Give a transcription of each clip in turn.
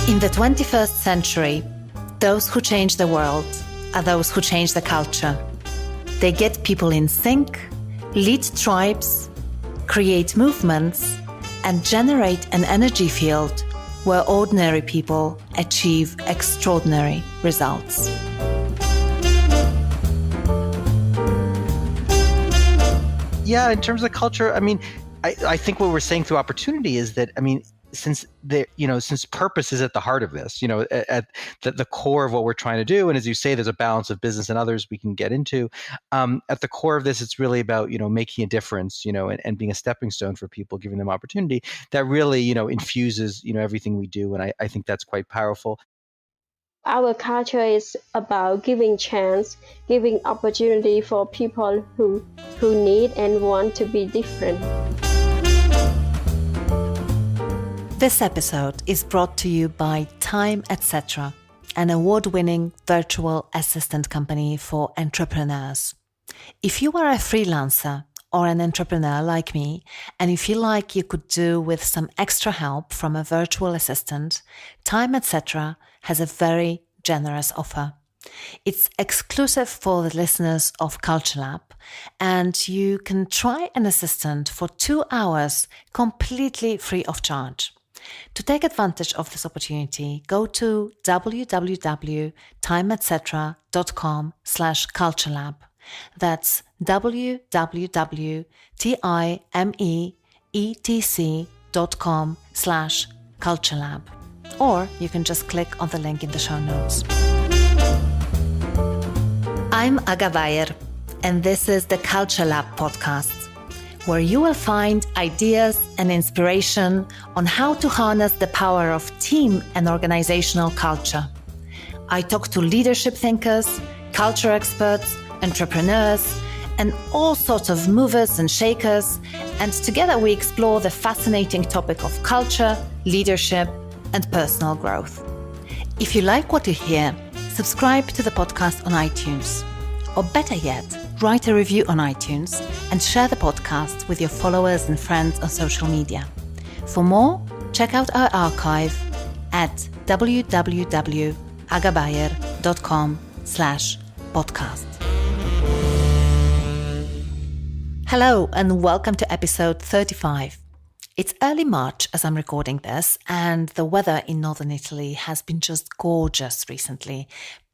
In the 21st century, those who change the world are those who change the culture. They get people in sync, lead tribes, create movements, and generate an energy field where ordinary people achieve extraordinary results. Yeah, in terms of culture, I think what we're saying through opportunity is that, since purpose is at the heart of this, at the core of what we're trying to do, and as you say, there's a balance of business and others we can get into. At the core of this, it's really about making a difference, and being a stepping stone for people, giving them opportunity that really infuses everything we do, and I think that's quite powerful. Our culture is about giving chance, giving opportunity for people who need and want to be different. This episode is brought to you by Time, Etc., an award-winning virtual assistant company for entrepreneurs. If you are a freelancer or an entrepreneur like me, and you feel like you could do with some extra help from a virtual assistant, Time, Etc. has a very generous offer. It's exclusive for the listeners of Culture Lab, and you can try an assistant for 2 hours completely free of charge. To take advantage of this opportunity, go to www.timeetc.com/culturelab. That's www.timeetc.com/culturelab. Or you can just click on the link in the show notes. I'm Aga Bayer, and this is the Culture Lab podcast, where you will find ideas and inspiration on how to harness the power of team and organizational culture. I talk to leadership thinkers, culture experts, entrepreneurs, and all sorts of movers and shakers, and together we explore the fascinating topic of culture, leadership, and personal growth. If you like what you hear, subscribe to the podcast on iTunes. Or better yet, write a review on iTunes and share the podcast with your followers and friends on social media. For more, check out our archive at www.agabayer.com/podcast. Hello and welcome to episode 35. It's early March as I'm recording this, and the weather in northern Italy has been just gorgeous recently.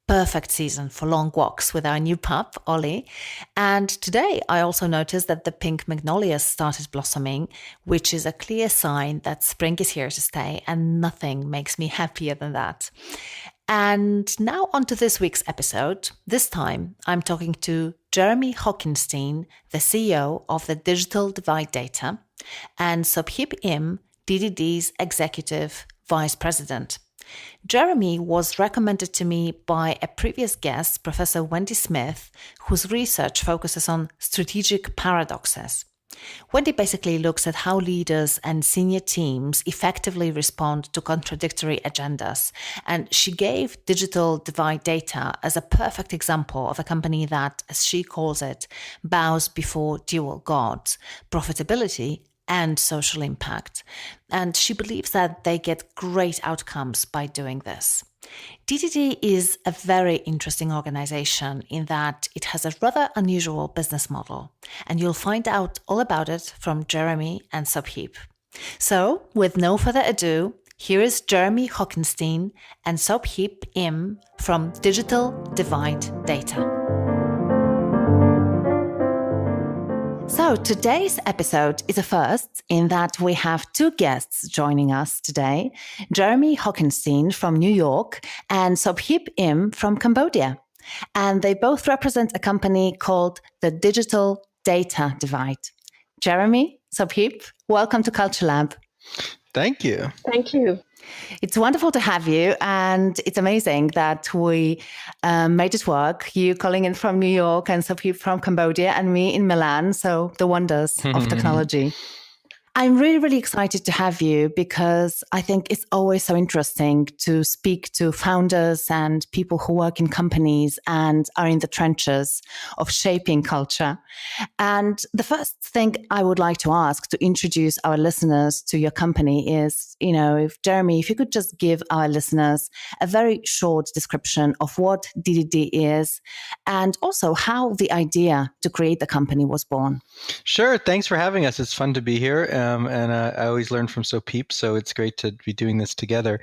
Perfect season for long walks with our new pup, Ollie. And today I also noticed that the pink magnolias started blossoming, which is a clear sign that spring is here to stay, and nothing makes me happier than that. And now on to this week's episode. This time I'm talking to Jeremy Hockenstein, the CEO of the Digital Divide Data, and Sopheap, DDD's Executive Vice President. Jeremy was recommended to me by a previous guest, Professor Wendy Smith, whose research focuses on strategic paradoxes. Wendy basically looks at how leaders and senior teams effectively respond to contradictory agendas, and she gave Digital Divide Data as a perfect example of a company that, as she calls it, bows before dual gods: profitability and social impact. And she believes that they get great outcomes by doing this. DDD is a very interesting organization in that it has a rather unusual business model, and you'll find out all about it from Jeremy and Sopheap. So, with no further ado, here is Jeremy Hockenstein and Sopheap from Digital Divide Data. So today's episode is a first in that we have two guests joining us today, Jeremy Hockenstein from New York and Sopheap from Cambodia. And they both represent a company called the Digital Data Divide. Jeremy, Sopheap, welcome to Culture Lab. Thank you. Thank you. It's wonderful to have you, and it's amazing that we made it work. You calling in from New York and Sopheap from Cambodia and me in Milan, so the wonders of technology. I'm really, really excited to have you because I think it's always so interesting to speak to founders and people who work in companies and are in the trenches of shaping culture. And the first thing I would like to ask to introduce our listeners to your company is, if Jeremy, if you could just give our listeners a very short description of what DDD is and also how the idea to create the company was born. Sure. Thanks for having us. It's fun to be here. And I always learn from Sopheap, so it's great to be doing this together.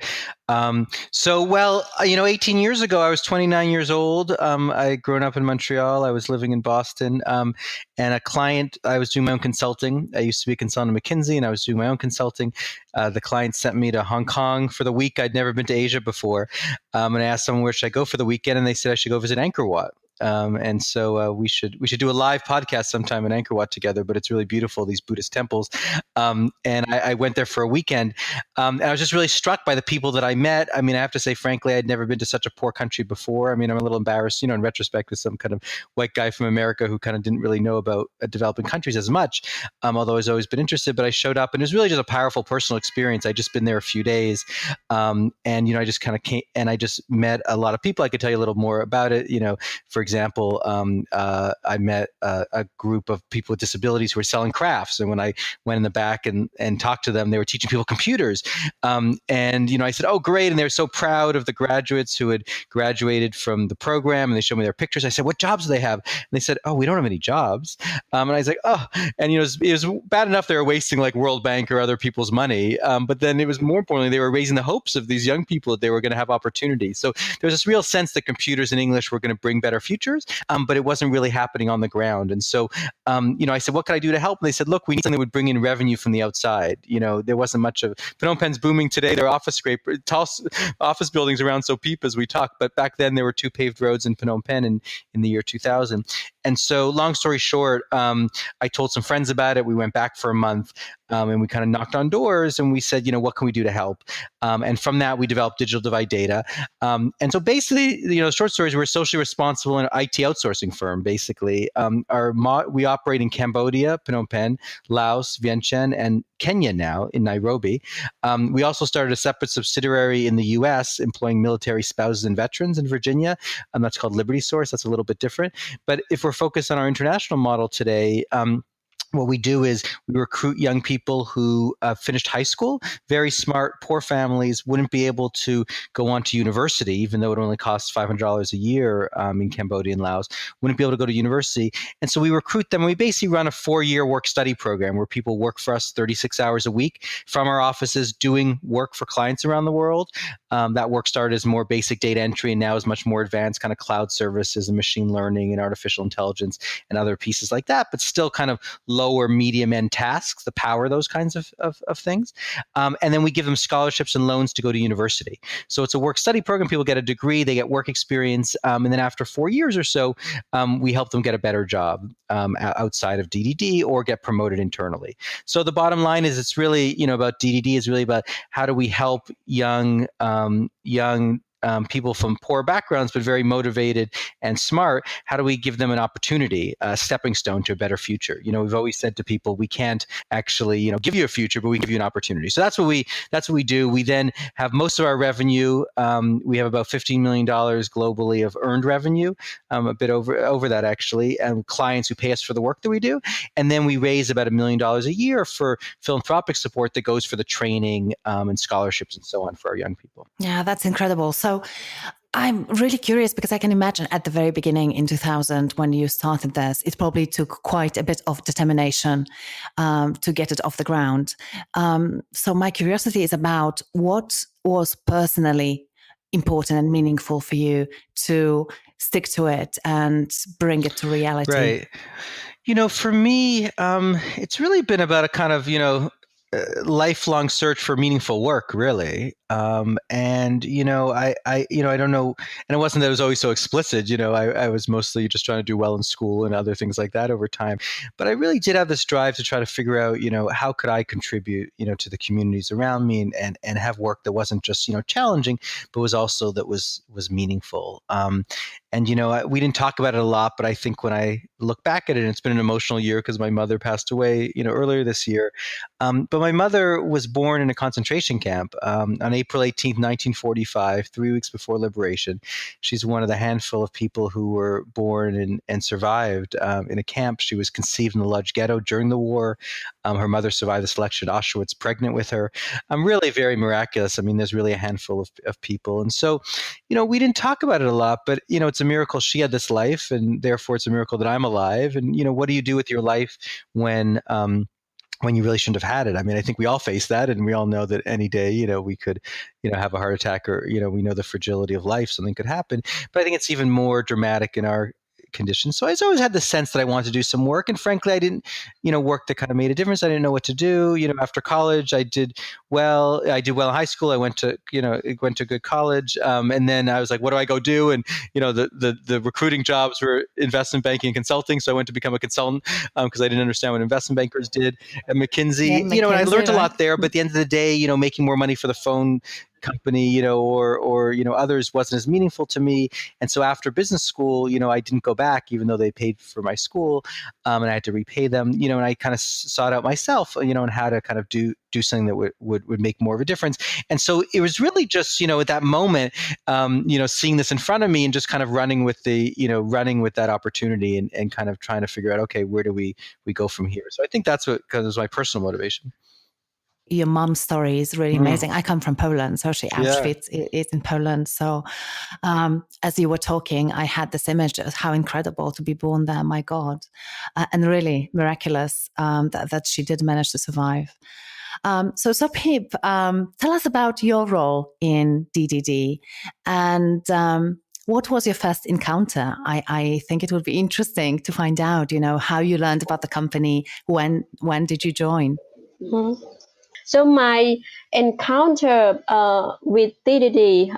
18 years ago, I was 29 years old. I'd grown up in Montreal. I was living in Boston. And a client, I was doing my own consulting. I used to be a consultant at McKinsey, and I was doing my own consulting. The client sent me to Hong Kong for the week. I'd never been to Asia before. And I asked someone, where should I go for the weekend? And they said I should go visit Angkor Wat. And so we should do a live podcast sometime in Angkor Wat together. But it's really beautiful, these Buddhist temples. And I went there for a weekend. And I was just really struck by the people that I met. I mean, I have to say, frankly, I'd never been to such a poor country before. I mean, I'm a little embarrassed, in retrospect, as some kind of white guy from America who kind of didn't really know about developing countries as much, although I've always been interested. But I showed up, and it was really just a powerful personal experience. I'd just been there a few days. I just kind of came, and I just met a lot of people. I could tell you a little more about it. For example, I met a group of people with disabilities who were selling crafts. And when I went in the back and talked to them, they were teaching people computers. I said, oh, great. And they were so proud of the graduates who had graduated from the program. And they showed me their pictures. I said, what jobs do they have? And they said, oh, we don't have any jobs. And I was like, oh, and it was bad enough they were wasting like World Bank or other people's money. But then it was more importantly, they were raising the hopes of these young people that they were going to have opportunities. So there was this real sense that computers and English were going to bring better futures, but it wasn't really happening on the ground. And so, I said, what can I do to help? And they said, look, we need something that would bring in revenue from the outside. There wasn't much of Phnom Penh's booming today. There are tall office buildings around Sopheap as we talk. But back then there were 2 paved roads in Phnom Penh in the year 2000. And so long story short, I told some friends about it. We went back for a month and we kind of knocked on doors and we said, what can we do to help? And from that, we developed Digital Divide Data. And so basically, short stories, we're a socially responsible and IT outsourcing firm, basically. We operate in Cambodia, Phnom Penh, Laos, Vientiane, and Kenya now in Nairobi. We also started a separate subsidiary in the U.S. employing military spouses and veterans in Virginia. That's called Liberty Source. That's a little bit different. But if we're focused on our international model today, what we do is we recruit young people who finished high school, very smart, poor families, wouldn't be able to go on to university, even though it only costs $500 a year in Cambodia and Laos, wouldn't be able to go to university. And so we recruit them. And we basically run a 4-year work-study program where people work for us 36 hours a week from our offices doing work for clients around the world. That work started as more basic data entry and now is much more advanced kind of cloud services and machine learning and artificial intelligence and other pieces like that, but still kind of lower medium end tasks to power those kinds of things. And then we give them scholarships and loans to go to university. So it's a work study program. People get a degree, they get work experience. And then after 4 years or so, we help them get a better job outside of DDD or get promoted internally. So the bottom line is it's really, about DDD is really about how do we help young people from poor backgrounds, but very motivated and smart. How do we give them an opportunity, a stepping stone to a better future? We've always said to people, we can't actually, give you a future, but we give you an opportunity. So that's what we do. We then have most of our revenue. We have about $15 million globally of earned revenue, a bit over that actually, and clients who pay us for the work that we do. And then we raise about $1 million a year for philanthropic support that goes for the training and scholarships and so on for our young people. Yeah, that's incredible. So I'm really curious because I can imagine at the very beginning in 2000, when you started this, it probably took quite a bit of determination to get it off the ground. So my curiosity is about what was personally important and meaningful for you to stick to it and bring it to reality. Right. For me, it's really been about a kind of, lifelong search for meaningful work, really. And I don't know, and it wasn't that it was always so explicit. I was mostly just trying to do well in school and other things like that over time. But I really did have this drive to try to figure out, how could I contribute, to the communities around me, and have work that wasn't just, challenging, but was also that was meaningful. And we didn't talk about it a lot, but I think when I look back at it, and it's been an emotional year because my mother passed away, earlier this year. But my mother was born in a concentration camp on April 18th, 1945, 3 weeks before liberation. She's one of the handful of people who were born and survived in a camp. She was conceived in the Lodz ghetto during the war. Her mother survived the selection at Auschwitz, pregnant with her. Really very miraculous. I mean, there's really a handful of people. And so, we didn't talk about it a lot, but, it's a miracle she had this life, and therefore it's a miracle that I'm alive. And, what do you do with your life when you really shouldn't have had it? I mean, I think we all face that, and we all know that any day, we could, have a heart attack, or, we know the fragility of life, something could happen. But I think it's even more dramatic in our conditions. So I always had the sense that I wanted to do some work. And frankly, I didn't, work that kind of made a difference. I didn't know what to do. After college, I did well. I did well in high school. I went to a good college. And then I was like, what do I go do? And, the recruiting jobs were investment banking and consulting. So I went to become a consultant because I didn't understand what investment bankers did at McKinsey. And I learned a lot there. But at the end of the day, making more money for the phone company, or others wasn't as meaningful to me. And so after business school, I didn't go back, even though they paid for my school, and I had to repay them, and I kind of sought out myself, and how to kind of do something that would make more of a difference. And so it was really just, at that moment, seeing this in front of me and just kind of running with that opportunity, and kind of trying to figure out, okay, where do we go from here? So I think that's what kind of was my personal motivation. Your mom's story is really amazing. I come from Poland, so she Auschwitz is in Poland. So as you were talking, I had this image of how incredible to be born there, my God, and really miraculous that she did manage to survive. So Sopheap, tell us about your role in DDD, and what was your first encounter? I think it would be interesting to find out, how you learned about the company. When did you join? Mm-hmm. So my encounter with DDD,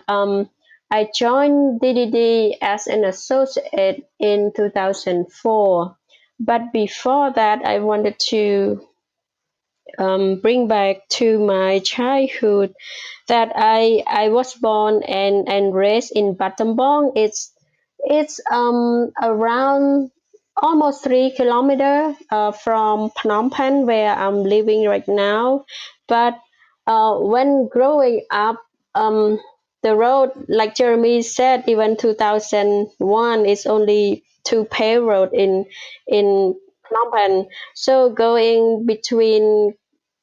I joined DDD as an associate in 2004. But before that, I wanted to bring back to my childhood that I was born and raised in Battambang. It's around almost 3 kilometers from Phnom Penh, where I'm living right now. But when growing up, the road, like Jeremy said, even 2001 is only 2-pay road in Phnom Penh. So going between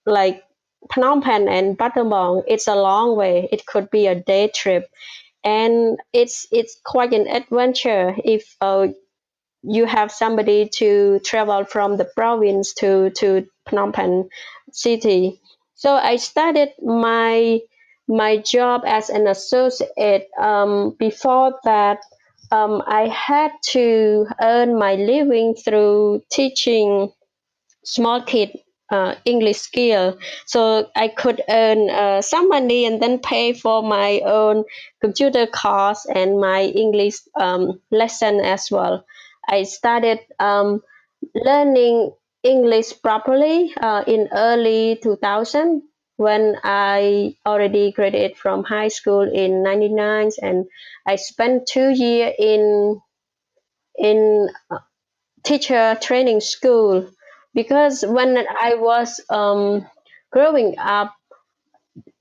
like Phnom Penh and Battambang, it's a long way. It could be a day trip, and it's quite an adventure if you have somebody to travel from the province to Phnom Penh city. So I started my job as an associate. Before that, I had to earn my living through teaching small kids English skill, so I could earn some money and then pay for my own computer course and my English lesson as well. I started learning English properly in early 2000 when I already graduated from high school in 99, and I spent 2 years in teacher training school, because when I was growing up,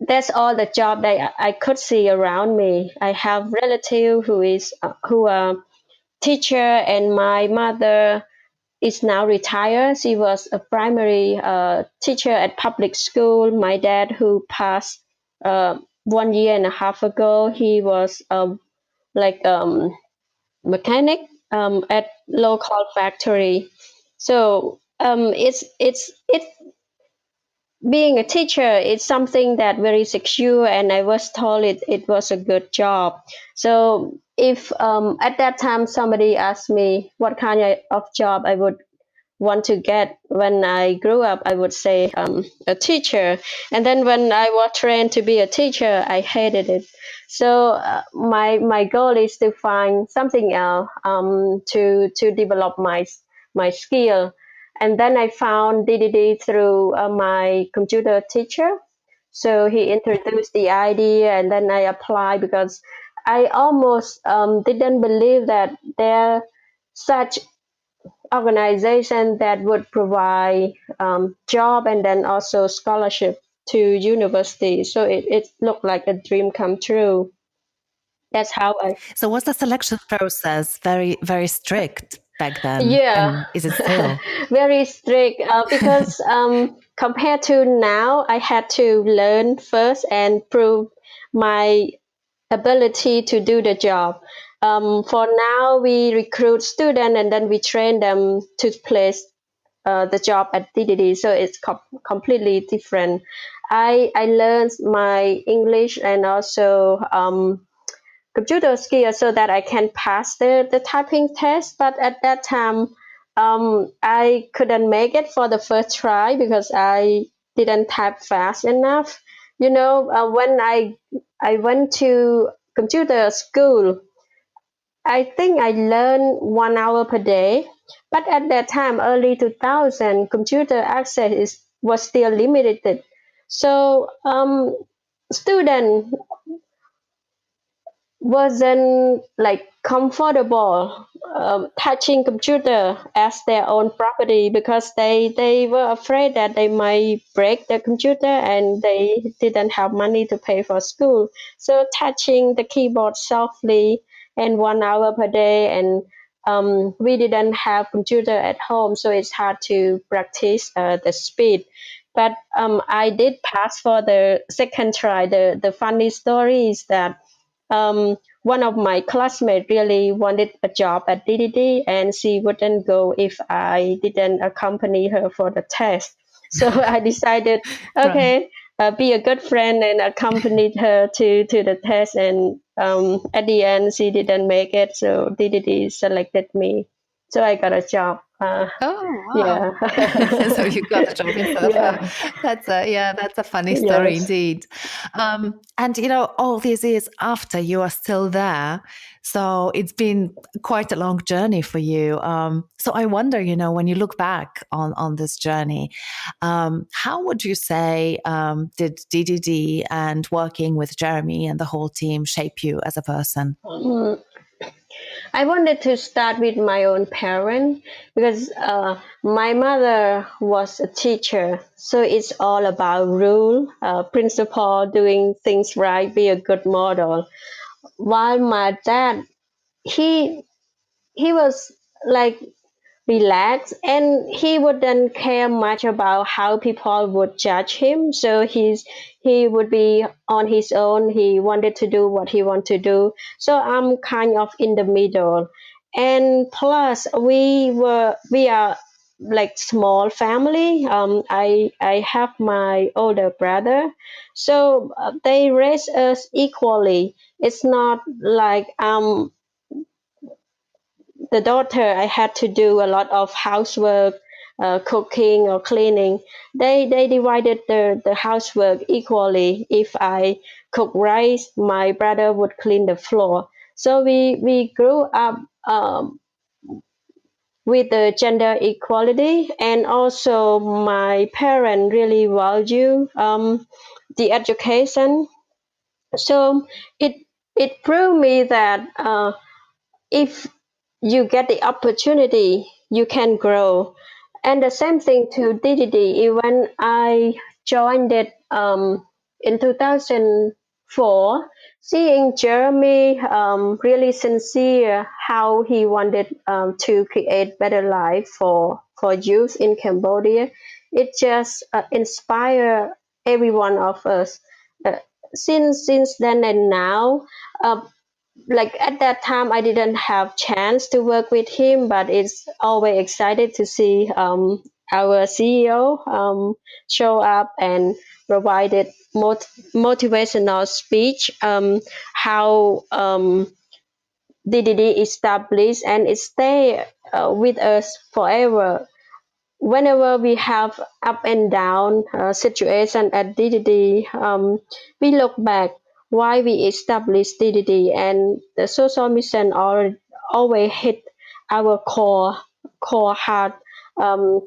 that's all the job that I could see around me. I have relative who are teacher, and my mother is now retired. She was a primary teacher at public school. My dad, who passed 1.5 years ago, he was like mechanic at local factory. So it's being a teacher is something that very secure, and I was told it was a good job. So if at that time somebody asked me what kind of job I would want to get when I grew up. I would say a teacher. And then when I was trained to be a teacher, I hated it. So my goal is to find something else to develop my skill. And then I found DDD through my computer teacher. So he introduced the idea, and then I applied because I almost didn't believe that there such organization that would provide job and then also scholarship to university. So it looked like a dream come true. That's how I. So was the selection process very, very strict back then? Yeah, And is it still? very strict because compared to now, I had to learn first and prove my ability to do the job. For now, we recruit students and then we train them to place the job at DDD. So it's completely different. I learned my English and also computer skills so that I can pass the typing test. But at that time, I couldn't make it for the first try because I didn't type fast enough. When I went to computer school, I think I learned 1 hour per day. But at that time, early 2000, computer access was still limited. So student wasn't like comfortable touching computer as their own property because they were afraid that they might break the computer and they didn't have money to pay for school. So touching the keyboard softly and 1 hour per day, and we didn't have computer at home, so it's hard to practice the speed. But I did pass for the second try. The funny story is that one of my classmates really wanted a job at DDD, and she wouldn't go if I didn't accompany her for the test. So I decided, Right. okay, be a good friend and accompanied her to the test. And at the end, she didn't make it, so DDD selected me. So I got a job. Oh, Yeah. wow. So you got a job instead of her. Yeah. That's a funny story Yes. indeed. And all these years after, you are still there. So it's been quite a long journey for you. So I wonder, when you look back on this journey, how would you say did DDD and working with Jeremy and the whole team shape you as a person? Mm, I wanted to start with my own parent because my mother was a teacher, so it's all about rule, principle, doing things right, be a good model. While my dad, he he was like relaxed and he wouldn't care much about how people would judge him. So he would be on his own. He wanted to do what he wanted to do. So I'm kind of in the middle. And plus we are like small family. I have my older brother, so they raise us equally. It's not like the daughter, I had to do a lot of housework, cooking or cleaning. They divided the housework equally. If I cook rice, my brother would clean the floor. So we grew up with the gender equality, and also my parents really value the education. So it it proved me that if you get the opportunity, you can grow. And the same thing to DDD. Even I joined it in 2004, seeing Jeremy really sincere how he wanted to create better life for youth in Cambodia. It just inspire every one of us. Uh, since then and now, uh, like at that time I didn't have chance to work with him, but it's always excited to see our CEO show up and provided motivational speech, how DDD established and it stay with us forever. whenever we have up and down situation at DDD, we look back why we established DDD, and the social mission always hit our core heart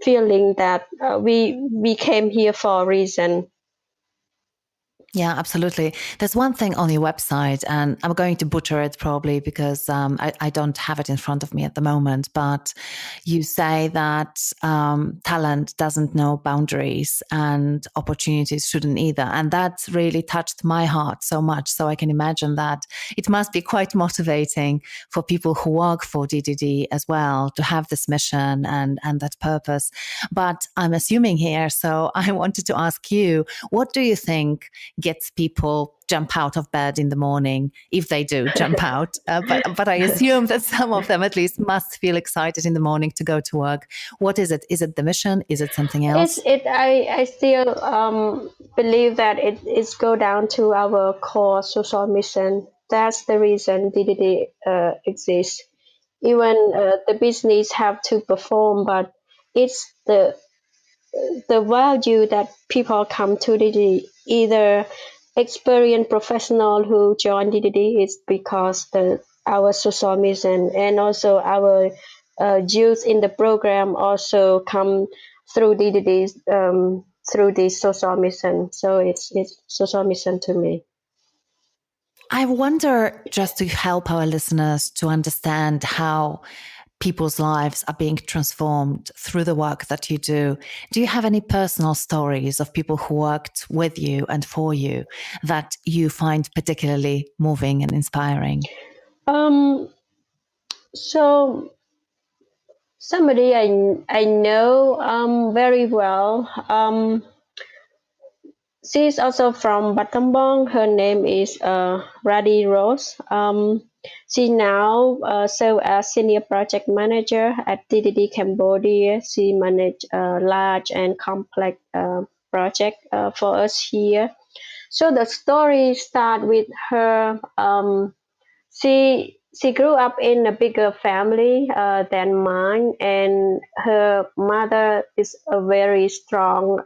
feeling that we came here for a reason. Yeah, absolutely. There's one thing on your website, and I'm going to butcher it probably because I don't have it in front of me at the moment, but you say that talent doesn't know boundaries and opportunities shouldn't either. And that really touched my heart so much. So I can imagine that it must be quite motivating for people who work for DDD as well to have this mission and that purpose. But I'm assuming here, so I wanted to ask you, what do you think gets people jump out of bed in the morning, if they do jump out? But I assume that some of them at least must feel excited in the morning to go to work. What is it? Is it the mission? Is it something else? I still believe that it's go down to our core social mission. That's the reason DDD exists. Even the business have to perform, but it's the value that people come to DDD, either experienced professional who join DDD is because our social mission, and also our youth in the program also come through DDD through this social mission. So it's social mission to me. I wonder, just to help our listeners to understand how people's lives are being transformed through the work that you do you have any personal stories of people who worked with you and for you that you find particularly moving and inspiring? So somebody I know very well. She's also from Battambang. Her name is Radi Rose. She now serves as senior project manager at DDD Cambodia. She managed a large and complex project for us here. So the story starts with her. She grew up in a bigger family than mine, and her mother is a very strong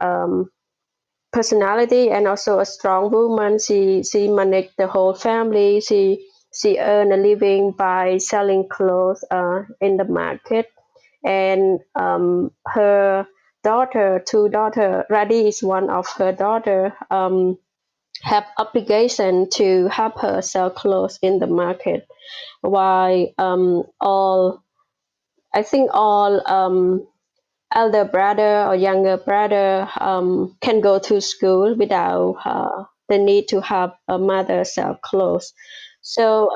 personality and also a strong woman. She managed the whole family. She earned a living by selling clothes in the market, and her two daughter, Radi is one of her daughter, have obligation to help her sell clothes in the market, while all I think all elder brother or younger brother can go to school without the need to have a mother sell clothes. So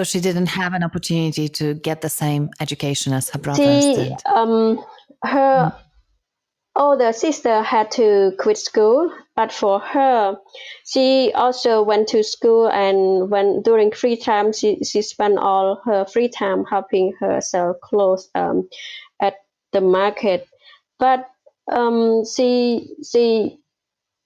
she didn't have an opportunity to get the same education as her brothers did. Her older sister had to quit school, but for her, she also went to school, and when during free time, she spent all her free time helping her sell clothes at the market. But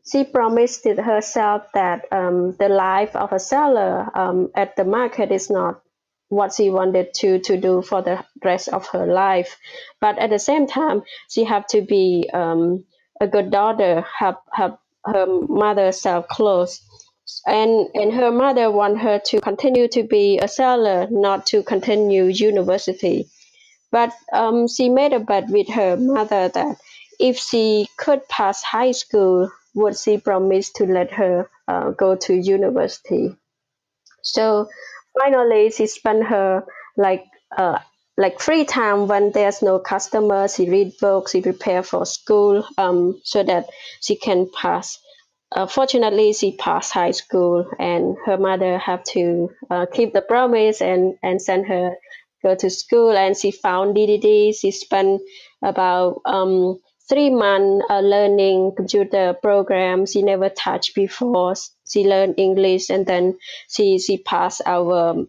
she promised it herself that the life of a seller at the market is not what she wanted to do for the rest of her life. But at the same time, she had to be a good daughter, help her mother sell clothes. And her mother want her to continue to be a seller, not to continue university. But she made a bet with her mother that if she could pass high school, would she promise to let her go to university. So finally, she spent her like free time when there's no customer. She read books, she prepare for school so that she can pass. Fortunately, she passed high school, and her mother have to keep the promise and send her go to school. And she found DDD. She spent about 3 months learning computer programs she never touched before. She learned English, and then she passed our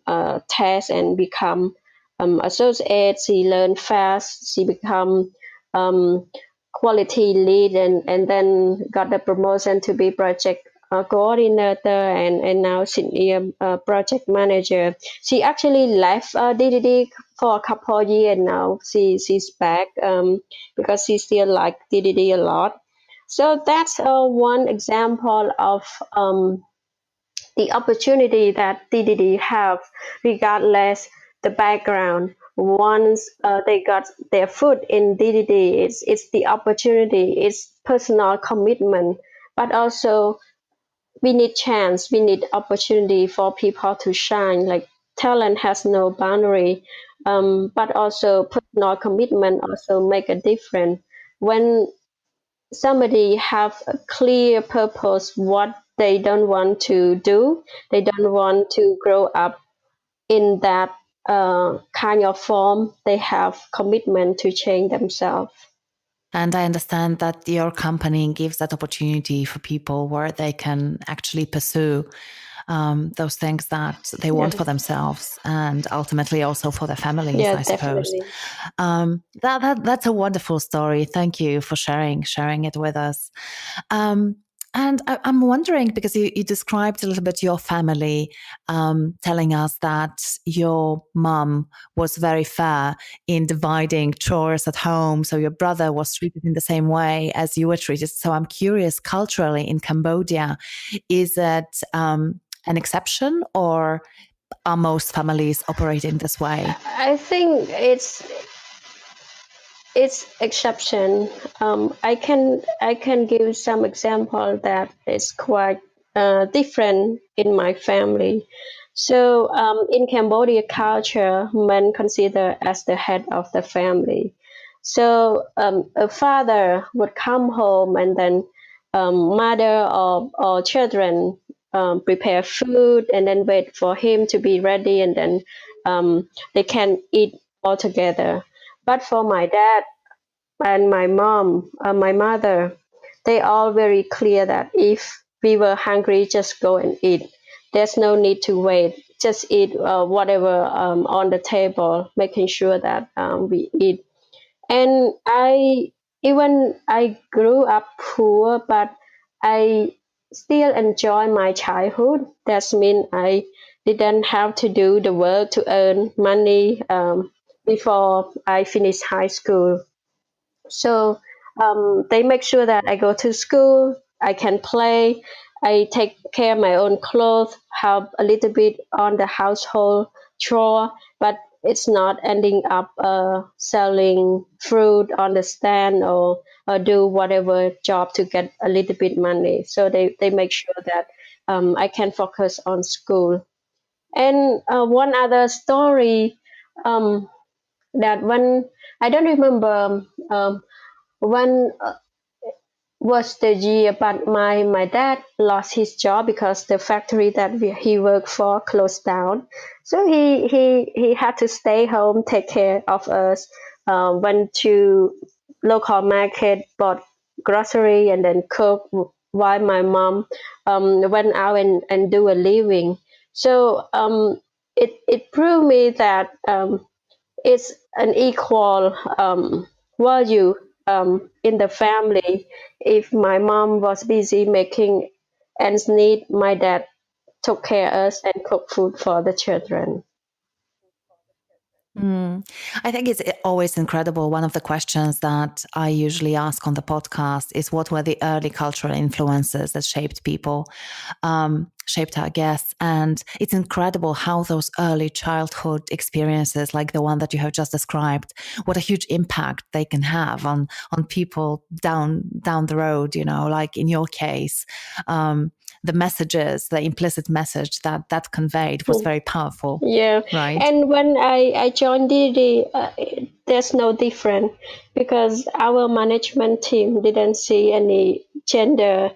test and become associate. She learned fast. She become quality lead, and then got the promotion to be project coordinator and now senior project manager. She actually left DDD for a couple of years now. She's back because she still like DDD a lot. So that's one example of the opportunity that DDD have, regardless the background. Once they got their foot in DDD, it's the opportunity, it's personal commitment, but also we need chance, we need opportunity for people to shine. Like talent has no boundary, but also personal commitment also make a difference. When somebody have a clear purpose, what they don't want to do, they don't want to grow up in that kind of form, they have commitment to change themselves. And I understand that your company gives that opportunity for people where they can actually pursue those things that they want for themselves and ultimately also for their families, I suppose. Definitely. That's a wonderful story. Thank you for sharing it with us. And I'm wondering, because you described a little bit your family, telling us that your mum was very fair in dividing chores at home. So your brother was treated in the same way as you were treated. So I'm curious, culturally in Cambodia, is it an exception, or are most families operating this way? I think it's exception. I can give some example that is quite different in my family. So in Cambodia culture, men considered as the head of the family. So a father would come home and then mother or children prepare food and then wait for him to be ready, and then they can eat all together. But for my dad and my mom, my mother, they all very clear that if we were hungry, just go and eat. There's no need to wait. Just eat whatever on the table, making sure that we eat. And I grew up poor, but I still enjoy my childhood. That means I didn't have to do the work to earn money before I finished high school. So they make sure that I go to school, I can play, I take care of my own clothes, help a little bit on the household chore, but it's not ending up selling fruit on the stand or do whatever job to get a little bit money. So they make sure that I can focus on school. And one other story um, that when I don't remember when was the year, but my dad lost his job because the factory that he worked for closed down. So he had to stay home, take care of us, went to local market, bought grocery, and then cook while my mom went out and do a living. So it proved me that it's an equal value in the family. If my mom was busy making ends meet, my dad took care of us and cooked food for the children. I think it's always incredible. One of the questions that I usually ask on the podcast is, what were the early cultural influences that shaped people, shaped our guests? And it's incredible how those early childhood experiences, like the one that you have just described, what a huge impact they can have on people down the road, like in your case. The messages, the implicit message that conveyed was very powerful. Yeah, right. And when I joined DD, there's no difference because our management team didn't see any gender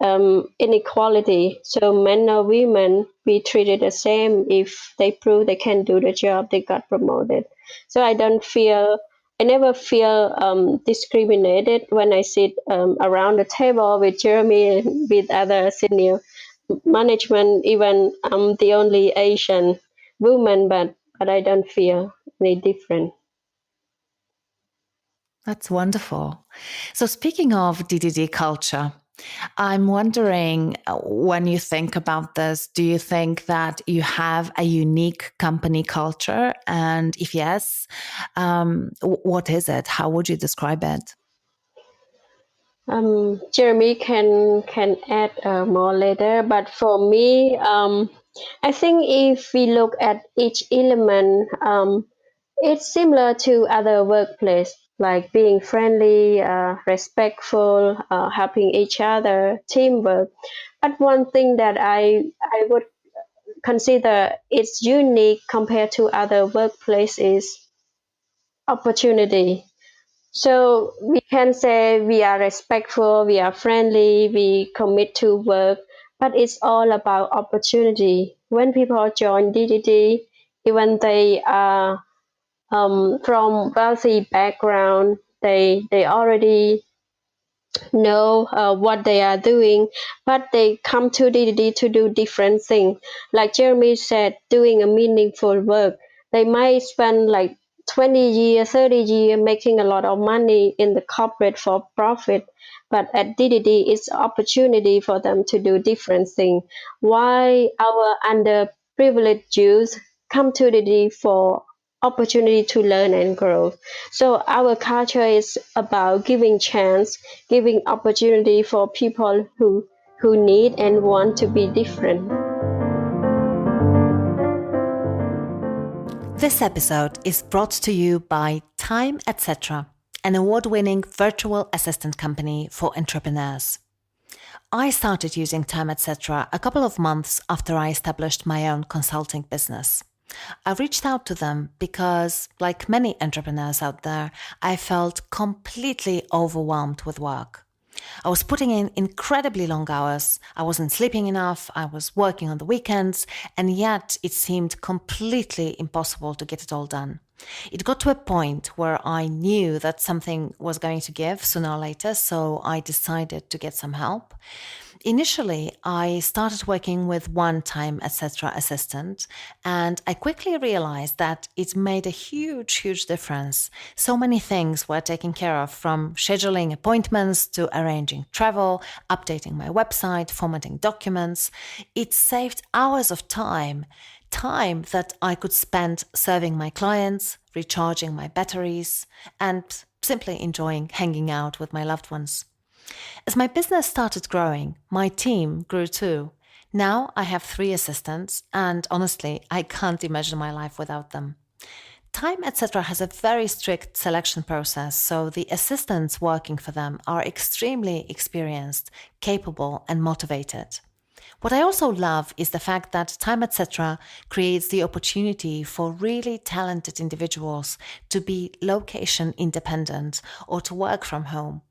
inequality. So men or women, we treated the same. If they prove they can do the job, they got promoted. So I never feel discriminated when I sit around the table with Jeremy and with other senior management. Even I'm the only Asian woman, but I don't feel any different. That's wonderful. So speaking of DDD culture, I'm wondering, when you think about this, do you think that you have a unique company culture? And if yes, what is it? How would you describe it? Jeremy can add more later, but for me, I think if we look at each element, it's similar to other workplace, like being friendly, respectful, helping each other, teamwork. But one thing that I would consider it's unique compared to other workplaces is opportunity. So we can say we are respectful, we are friendly, we commit to work, but it's all about opportunity. When people join DDD, even they are from wealthy background, they already know what they are doing, but they come to DDD to do different things. Like Jeremy said, doing a meaningful work. They might spend like 20 years, 30 years making a lot of money in the corporate for profit, but at DDD, it's opportunity for them to do different things. Why our underprivileged youth come to DDD for opportunity to learn and grow. So our culture is about giving chance, giving opportunity for people who need and want to be different. This episode is brought to you by Time Etc., an award-winning virtual assistant company for entrepreneurs. I started using Time Etc. a couple of months after I established my own consulting business. I reached out to them because, like many entrepreneurs out there, I felt completely overwhelmed with work. I was putting in incredibly long hours. I wasn't sleeping enough. I was working on the weekends, and yet it seemed completely impossible to get it all done. It got to a point where I knew that something was going to give sooner or later, so I decided to get some help. Initially, I started working with one Time Etc. assistant, and I quickly realized that it made a huge difference. So many things were taken care of, from scheduling appointments to arranging travel, updating my website, formatting documents. It saved hours of time that I could spend serving my clients, recharging my batteries, and simply enjoying hanging out with my loved ones. As my business started growing, my team grew too. Now I have 3 assistants, and honestly, I can't imagine my life without them. Time Etc. has a very strict selection process, so the assistants working for them are extremely experienced, capable, and motivated. What I also love is the fact that Time Etc. creates the opportunity for really talented individuals to be location independent or to work from home.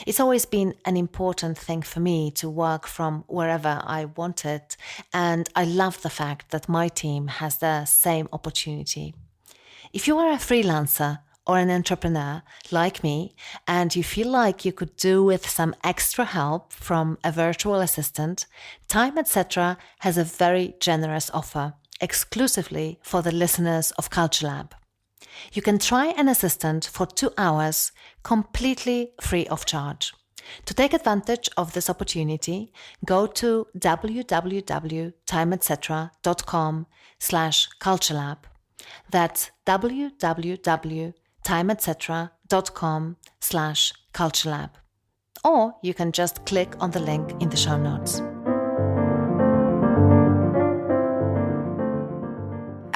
It's always been an important thing for me to work from wherever I wanted, and I love the fact that my team has the same opportunity. If you are a freelancer or an entrepreneur like me, and you feel like you could do with some extra help from a virtual assistant, Time Etc. has a very generous offer exclusively for the listeners of Culture Lab. You can try an assistant for 2 hours completely free of charge. To take advantage of this opportunity, go to www.timeetc.com/culturelab. That's www.timeetc.com/culturelab. Or you can just click on the link in the show notes.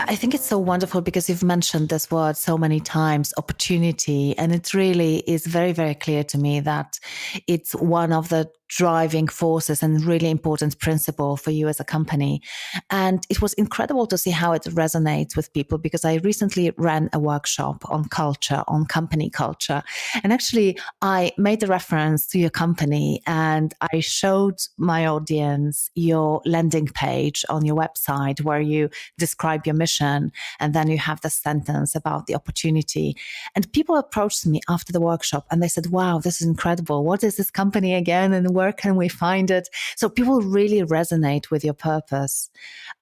I think it's so wonderful because you've mentioned this word so many times, opportunity, and it really is very clear to me that it's one of the driving forces and really important principle for you as a company. And it was incredible to see how it resonates with people, because I recently ran a workshop on culture, on company culture. And actually, I made a reference to your company and I showed my audience your landing page on your website where you describe your mission. And then you have the sentence about the opportunity. And people approached me after the workshop and they said, wow, this is incredible. What is this company again? And where can we find it? So people really resonate with your purpose.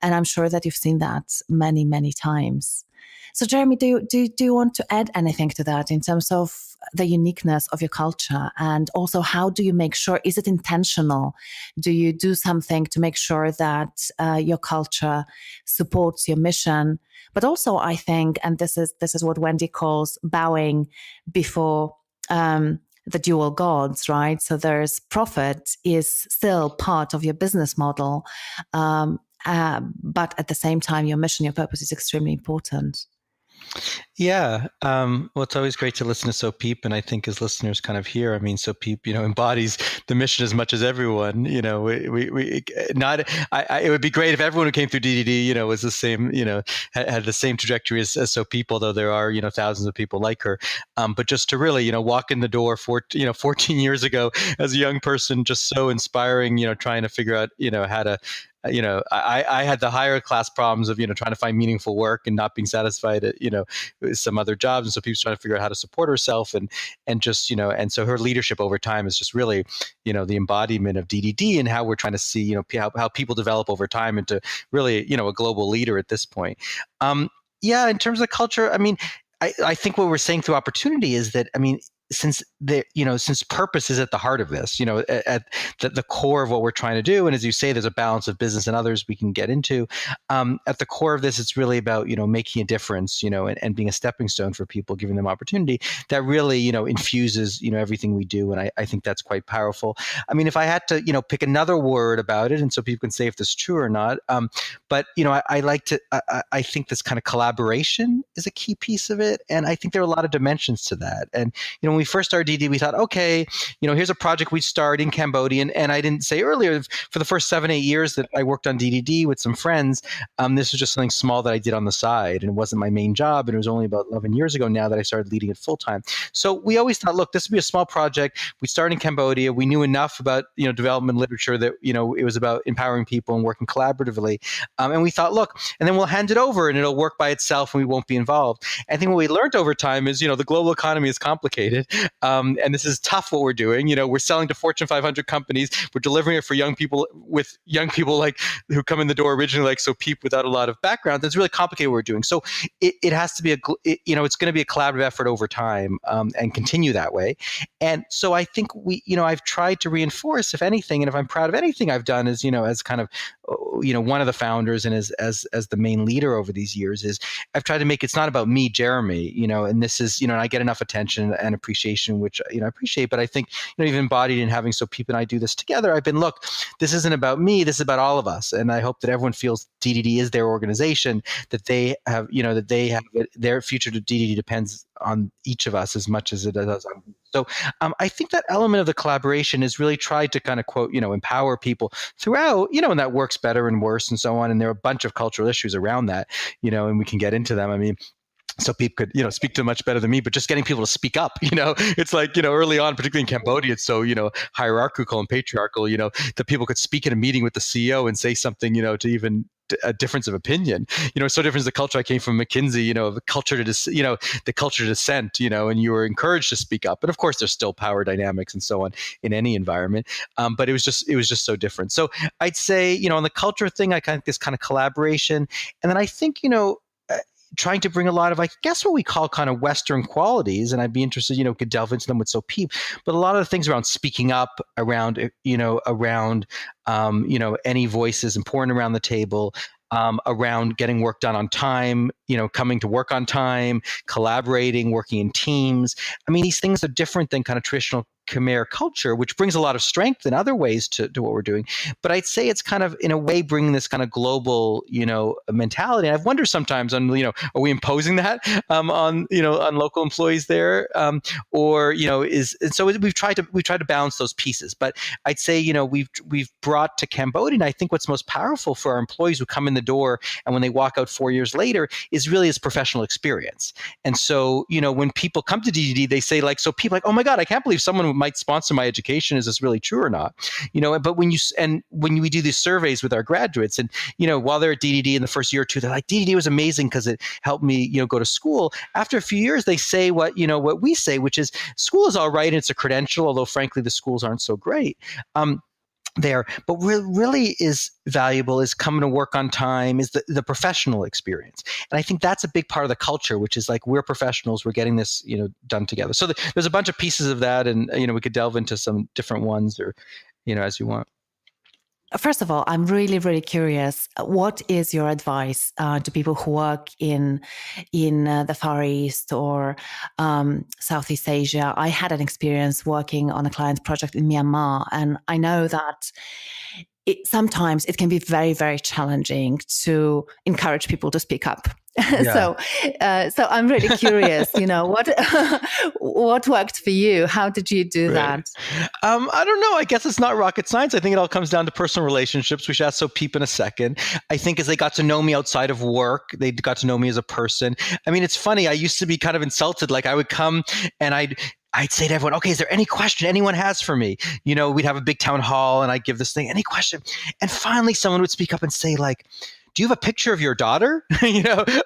And I'm sure that you've seen that many times. So, Jeremy, do you want to add anything to that in terms of the uniqueness of your culture, and also how do you make sure? Is it intentional? Do you do something to make sure that your culture supports your mission? But also, I think, and this is what Wendy calls bowing before the dual gods, right? So there's profit is still part of your business model, but at the same time, your mission, your purpose is extremely important. Yeah. Well, it's always great to listen to Sopheap, and I think as listeners kind of hear, I mean, Sopheap, embodies the mission as much as everyone. It would be great if everyone who came through DDD, was the same, had the same trajectory as Sopheap, although there are, thousands of people like her. But just to really, walk in the door 14 years ago as a young person, just so inspiring, trying to figure out, how to, I had the higher class problems of, trying to find meaningful work and not being satisfied at, some other jobs. And so people's trying to figure out how to support herself and just, and so her leadership over time is just really, the embodiment of DDD and how we're trying to see, how people develop over time into really, a global leader at this point. In terms of culture, I mean, I think what we're saying through opportunity is that, since purpose is at the heart of this, at the core of what we're trying to do. And as you say, there's a balance of business and others we can get into. At the core of this, it's really about, making a difference, and being a stepping stone for people, giving them opportunity that really, infuses, everything we do. And I think that's quite powerful. I mean, if I had to, pick another word about it, and so people can say if this is true or not. But, I think this kind of collaboration is a key piece of it. And I think there are a lot of dimensions to that. And, when we first started DD, we thought, okay, here's a project we start in Cambodia. And I didn't say earlier, for the first 7-8 years that I worked on DDD with some friends, this was just something small that I did on the side, and it wasn't my main job. And it was only about 11 years ago now that I started leading it full time. So we always thought, look, this would be a small project. We started in Cambodia. We knew enough about, development literature that, it was about empowering people and working collaboratively. And we thought, look, and then we'll hand it over and it'll work by itself and we won't be involved. I think what we learned over time is, the global economy is complicated. And this is tough what we're doing. We're selling to Fortune 500 companies. We're delivering it for young people like who come in the door originally like Sopheap without a lot of background. It's really complicated what we're doing. So it has to be it's going to be a collaborative effort over time and continue that way. And so I think I've tried to reinforce, if anything, and if I'm proud of anything I've done is, as kind of, one of the founders and as the main leader over these years is I've tried to make it's not about me, Jeremy, and this is, and I get enough attention and appreciation, which, I appreciate, but I think, even embodied in having Sopheap and I do this together, I've been, look, this isn't about me, this is about all of us. And I hope that everyone feels DDD is their organization, that they have, their future to DDD depends on each of us as much as it does on me. So I think that element of the collaboration is really tried to kind of quote, empower people throughout, and that works better and worse and so on. And there are a bunch of cultural issues around that, and we can get into them. I mean, Sopheap could, speak to much better than me, but just getting people to speak up, it's like, early on, particularly in Cambodia, it's so, hierarchical and patriarchal, that people could speak in a meeting with the CEO and say something, to even a difference of opinion, so different as the culture I came from McKinsey, the culture to the culture to dissent, and you were encouraged to speak up. But of course, there's still power dynamics and so on in any environment. But it was just so different. So I'd say, on the culture thing, I kind of this kind of collaboration, and then I think, trying to bring a lot of, I guess, what we call kind of Western qualities, and I'd be interested, could delve into them with Sopheap, but a lot of the things around speaking up, around any voices important around the table, around getting work done on time, coming to work on time, collaborating, working in teams. I mean, these things are different than kind of traditional Khmer culture, which brings a lot of strength in other ways to what we're doing. But I'd say it's kind of, in a way, bringing this kind of global, mentality. And I've wondered sometimes on, are we imposing that on local employees there, so we've tried to balance those pieces. But I'd say, we've brought to Cambodia, and I think what's most powerful for our employees who come in the door and when they walk out 4 years later is really his professional experience. And so, when people come to DDD, they say like, so people like, oh my God, I can't believe someone might sponsor my education. Is this really true or not? But when we do these surveys with our graduates, and while they're at DDD in the first year or two, they're like, DDD was amazing because it helped me, go to school. After a few years, they say what we say, which is school is all right and it's a credential, although frankly the schools aren't so great. there. But what really is valuable is coming to work on time, is the professional experience. And I think that's a big part of the culture, which is like, we're professionals, we're getting this, done together. So there's a bunch of pieces of that, and, we could delve into some different ones, or, as you want. First of all, I'm really, really curious. What is your advice to people who work in the Far East or Southeast Asia? I had an experience working on a client project in Myanmar, and I know that sometimes it can be very, very challenging to encourage people to speak up. Yeah. So I'm really curious, what worked for you? How did you do that? I don't know. I guess it's not rocket science. I think it all comes down to personal relationships. We should ask Sopheap in a second. I think as they got to know me outside of work, they got to know me as a person. I mean, it's funny. I used to be kind of insulted. Like, I would come and I'd say to everyone, okay, is there any question anyone has for me? We'd have a big town hall and I'd give this thing, any question? And finally someone would speak up and say, like, do you have a picture of your daughter?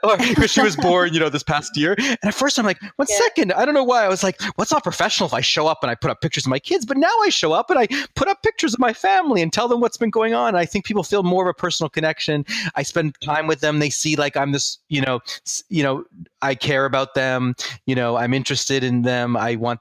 Or because she was born, this past year. And at first I'm like, one second. I don't know why. I was like, what's not professional if I show up and I put up pictures of my kids? But now I show up and I put up pictures of my family and tell them what's been going on. I think people feel more of a personal connection. I spend time with them. They see like I'm this, I care about them. I'm interested in them. I want,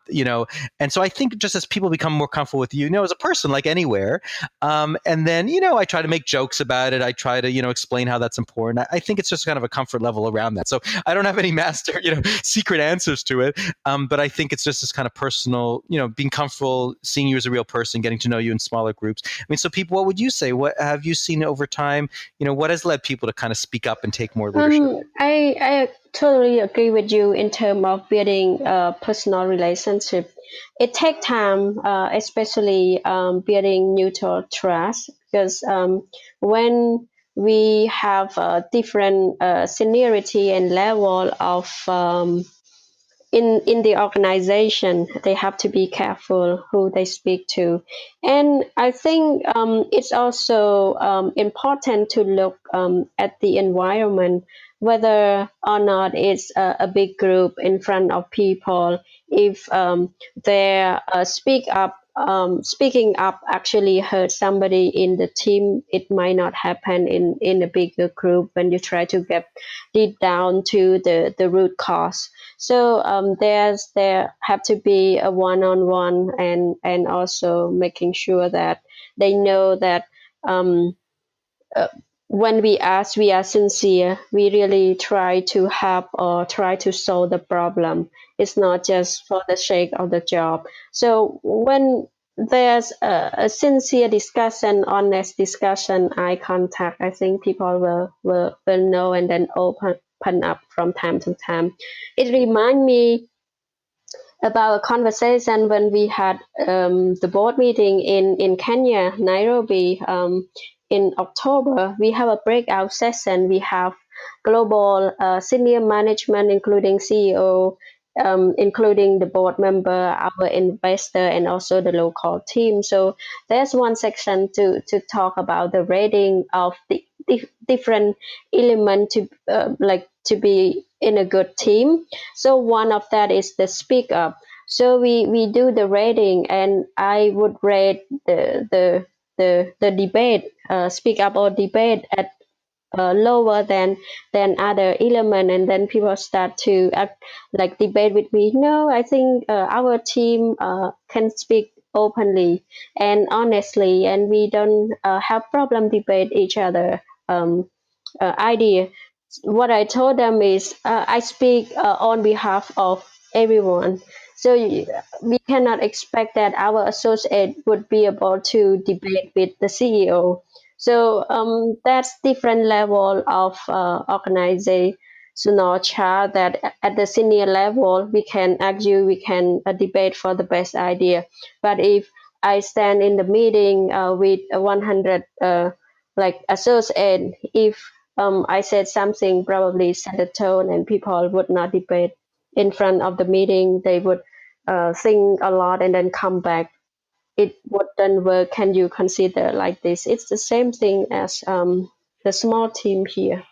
and so I think just as people become more comfortable with you, as a person, like anywhere, and then, I try to make jokes about it. I try to, explain how that's important. I think it's just kind of a comfort level around that. So I don't have any master, secret answers to it. But I think it's just this kind of personal, being comfortable, seeing you as a real person, getting to know you in smaller groups. I mean, so people, what would you say? What have you seen over time? What has led people to kind of speak up and take more leadership? I totally agree with you in terms of building a personal relationship. It takes time, especially building mutual trust, because when we have a different seniority and level of in the organization, they have to be careful who they speak to. And I think it's also important to look at the environment, whether or not it's a big group in front of people. If they speaking up actually hurt somebody in the team, it might not happen in a bigger group when you try to get deep down to the root cause. So there have to be a one-on-one, and also making sure that they know that when we ask, we are sincere. We really try to help or try to solve the problem. It's not just for the sake of the job. So when there's a sincere discussion, honest discussion, eye contact, I think people will know and then open up from time to time. It reminds me about a conversation when we had the board meeting in Kenya, Nairobi, in October. We have a breakout session. We have global senior management, including CEO, including the board member, our investor, and also the local team. So there's one section to talk about the rating of the different elements to be in a good team. So one of that is the speak up. So we do the rating, and I would rate the debate, speak up or debate at lower than other element, and then people start to debate with me. No, I think our team can speak openly and honestly, and we don't have problem debate each other idea. What I told them is I speak on behalf of everyone. So we cannot expect that our associate would be able to debate with the CEO. So that's different level of organizational chart, that at the senior level we can argue, we can debate for the best idea. But if I stand in the meeting with 100 associate, if I said something, probably set a tone, and people would not debate in front of the meeting. They would think a lot and then come back. It wouldn't work. Can you consider like this? It's the same thing as the small team here.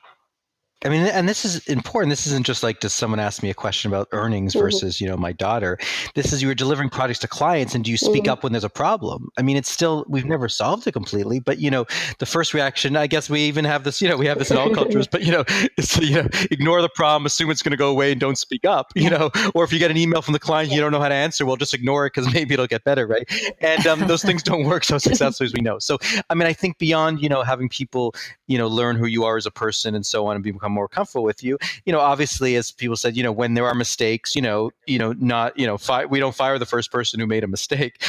I mean, and this is important. This isn't just like, does someone ask me a question about earnings versus, my daughter? This is, you're delivering products to clients, and do you speak up when there's a problem? I mean, it's still, we've never solved it completely, but, the first reaction, I guess we even have this, we have this in all cultures, but, is to, ignore the problem, assume it's going to go away and don't speak up, or if you get an email from the client, you don't know how to answer, well, just ignore it because maybe it'll get better, right? And those things don't work so successfully as we know. So, I mean, I think beyond, having people, learn who you are as a person and so on and become more comfortable with you, obviously, as people said, when there are mistakes, not, we don't fire the first person who made a mistake.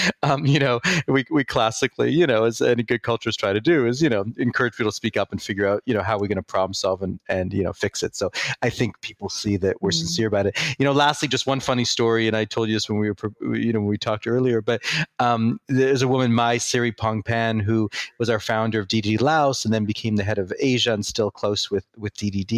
We classically, as any good cultures try to do is, encourage people to speak up and figure out, how we're going to problem solve and fix it. So I think people see that we're sincere about it. Lastly, just one funny story, and I told you this when when we talked earlier, but there's a woman, Mai Siripongpan, who was our founder of DDD Laos and then became the head of Asia and still close with DDD.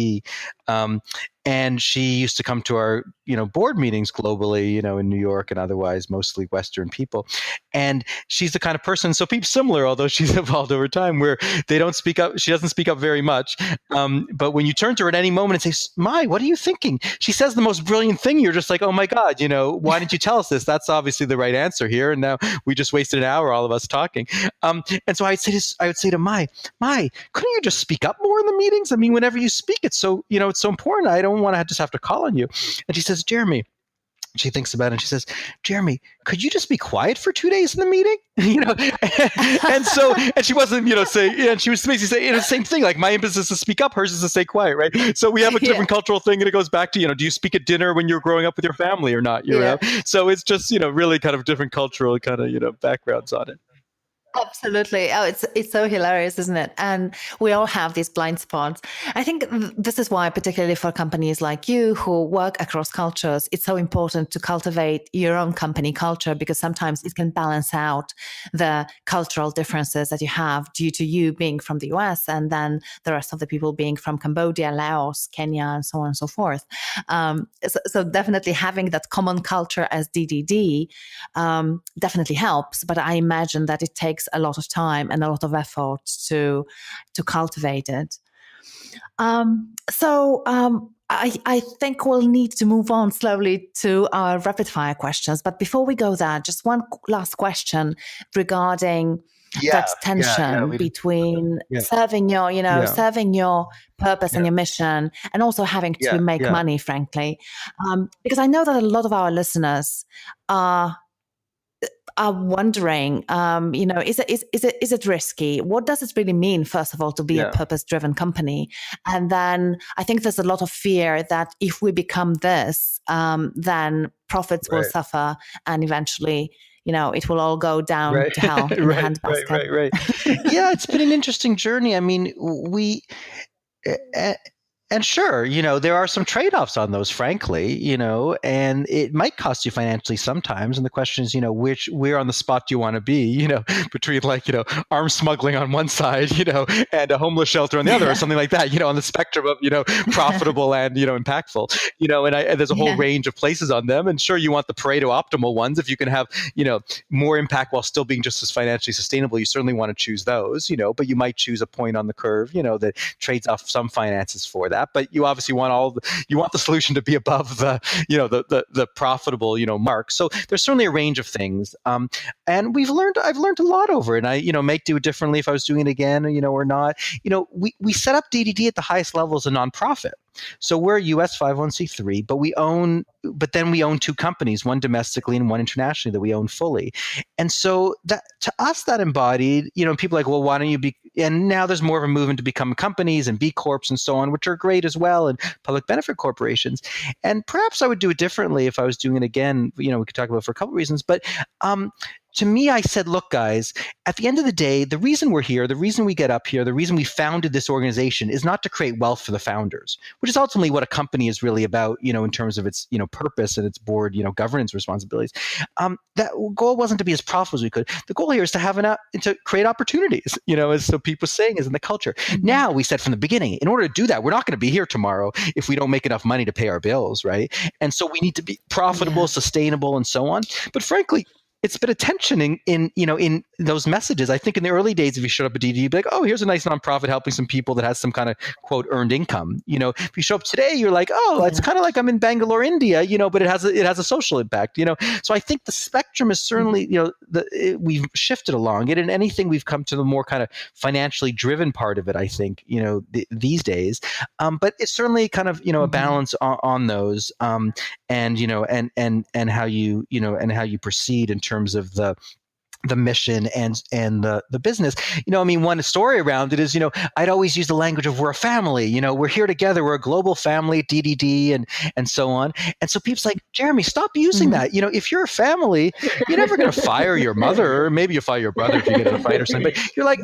And she used to come to our, board meetings globally, in New York and otherwise, mostly Western people. And she's the kind of person, Sopheap similar, although she's evolved over time, where they don't speak up. She doesn't speak up very much. But when you turn to her at any moment and say, Mai, what are you thinking? She says the most brilliant thing. You're just like, oh my God, why didn't you tell us this? That's obviously the right answer here. And now we just wasted an hour, all of us talking. And so I would say to Mai, couldn't you just speak up more in the meetings? I mean, whenever you speak, it's so, it's so important. I don't want to just have to call on you. And she says, Jeremy, she thinks about it and she says, Jeremy, could you just be quiet for 2 days in the meeting? And she wasn't, and she was basically saying the same thing. Like, my emphasis is to speak up, hers is to stay quiet, right? So we have a different cultural thing, and it goes back to, do you speak at dinner when you're growing up with your family or not? You know? So it's just, really kind of different cultural kind of, backgrounds on it. Absolutely. Oh, it's so hilarious, isn't it? And we all have these blind spots. I think this is why, particularly for companies like you who work across cultures, it's so important to cultivate your own company culture, because sometimes it can balance out the cultural differences that you have due to you being from the US and then the rest of the people being from Cambodia, Laos, Kenya, and so on and so forth. So definitely having that common culture as DDD definitely helps, but I imagine that it takes a lot of time and a lot of effort to cultivate it. I think we'll need to move on slowly to our rapid fire questions. But before we go there, just one last question regarding that tension between serving your, serving your purpose and your mission, and also having to make money, frankly. Because I know that a lot of our listeners are wondering, is it risky? What does it really mean, first of all, to be a purpose-driven company? And then I think there's a lot of fear that if we become this, then profits will suffer, and eventually, it will all go down to hell in the handbasket. Right. Yeah, it's been an interesting journey. I mean, and sure, there are some trade-offs on those, frankly, and it might cost you financially sometimes. And the question is, where on the spot do you want to be, between arms smuggling on one side, and a homeless shelter on the other, or something like that, on the spectrum of, profitable and, impactful, and there's a whole range of places on them. And sure, you want the Pareto optimal ones. If you can have, more impact while still being just as financially sustainable, you certainly want to choose those, but you might choose a point on the curve, that trades off some finances for that. But you obviously want you want the solution to be above the, the profitable, mark. So there's certainly a range of things. And I've learned a lot over it. And I, might do it differently if I was doing it again, or not. We set up DDD at the highest level as a nonprofit. So we're a US 501c3, but then we own two companies, one domestically and one internationally that we own fully. And so that, to us, that embodied, people are like, well, why don't you be, and now there's more of a movement to become companies and B Corps and so on, which are great as well, and public benefit corporations. And perhaps I would do it differently if I was doing it again, we could talk about it for a couple of reasons, but to me, I said, look, guys, at the end of the day, the reason we're here, the reason we get up here, the reason we founded this organization is not to create wealth for the founders, which is ultimately what a company is really about, in terms of its, purpose and its board, governance responsibilities. That goal wasn't to be as profitable as we could. The goal here is to have to create opportunities, as so people saying is in the culture. Mm-hmm. Now, we said from the beginning, in order to do that, we're not going to be here tomorrow if we don't make enough money to pay our bills, right? And so we need to be profitable, sustainable, and so on. But frankly, it's been a tension in those messages. I think in the early days, if you showed up at DDD, you'd be like, oh, here's a nice nonprofit helping some people that has some kind of quote earned income. If you show up today, you're like, oh, it's kind of like I'm in Bangalore, India, but it has a social impact. So I think the spectrum is certainly, we've shifted along it, and anything we've come to the more kind of financially driven part of it, I think, these days. But it's certainly kind of, a balance on those, and how you proceed in terms of the mission and the business. One story around it is, I'd always use the language of we're a family, we're here together, we're a global family at DDD and so on. And so people's like, Jeremy, stop using that. If you're a family, you're never going to fire your mother, or maybe you fire your brother if you get in a fight or something. But you're like,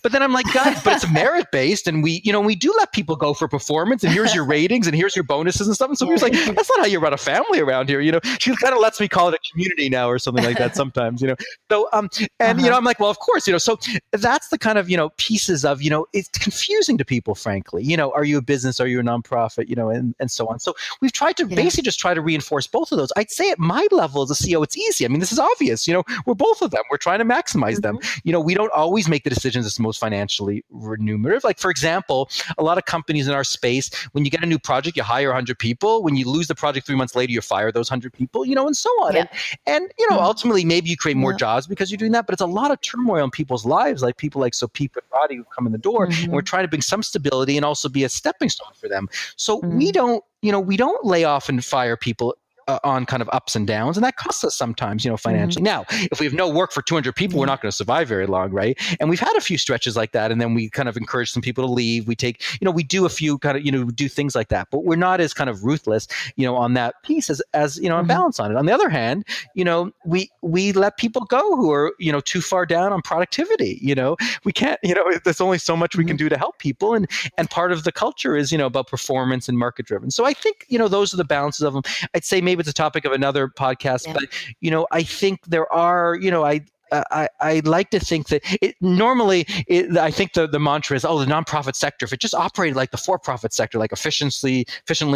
but then I'm like, guys, but it's merit based, and we do let people go for performance, and here's your ratings, and here's your bonuses and stuff. And so he was like, that's not how you run a family around here. She kind of lets me call it a community now or something like that sometimes. So I'm like, well, of course, so that's the kind of, pieces of, it's confusing to people, frankly. Are you a business? Are you a nonprofit? And so on. So we've tried to basically just try to reinforce both of those. I'd say at my level as a CEO, it's easy. This is obvious. We're both of them. We're trying to maximize them. We don't always make the decisions that's most financially remunerative. Like, for example, a lot of companies in our space, when you get a new project, you hire 100 people. When you lose the project 3 months later, you fire those 100 people, and so on. Yeah. And ultimately, maybe you create more jobs because you're doing that, but it's a lot of turmoil in people's lives, like people like Sopheap and Roddy who come in the door, and we're trying to bring some stability and also be a stepping stone for them. So we don't lay off and fire people on kind of ups and downs, and that costs us sometimes, financially. Now, if we have no work for 200 people, we're not going to survive very long, right? And we've had a few stretches like that, and then we kind of encourage some people to leave. We take, we do a few kind of, do things like that, but we're not as kind of ruthless, on that piece as a balance on it. On the other hand, we let people go who are, too far down on productivity. We can't, there's only so much we can do to help people, and part of the culture is, about performance and market driven. So I think, those are the balances of them. I'd say maybe it's a topic of another podcast, but I think there are, I like to think that I think the mantra is, the nonprofit sector, if it just operated like the for-profit sector, like efficiently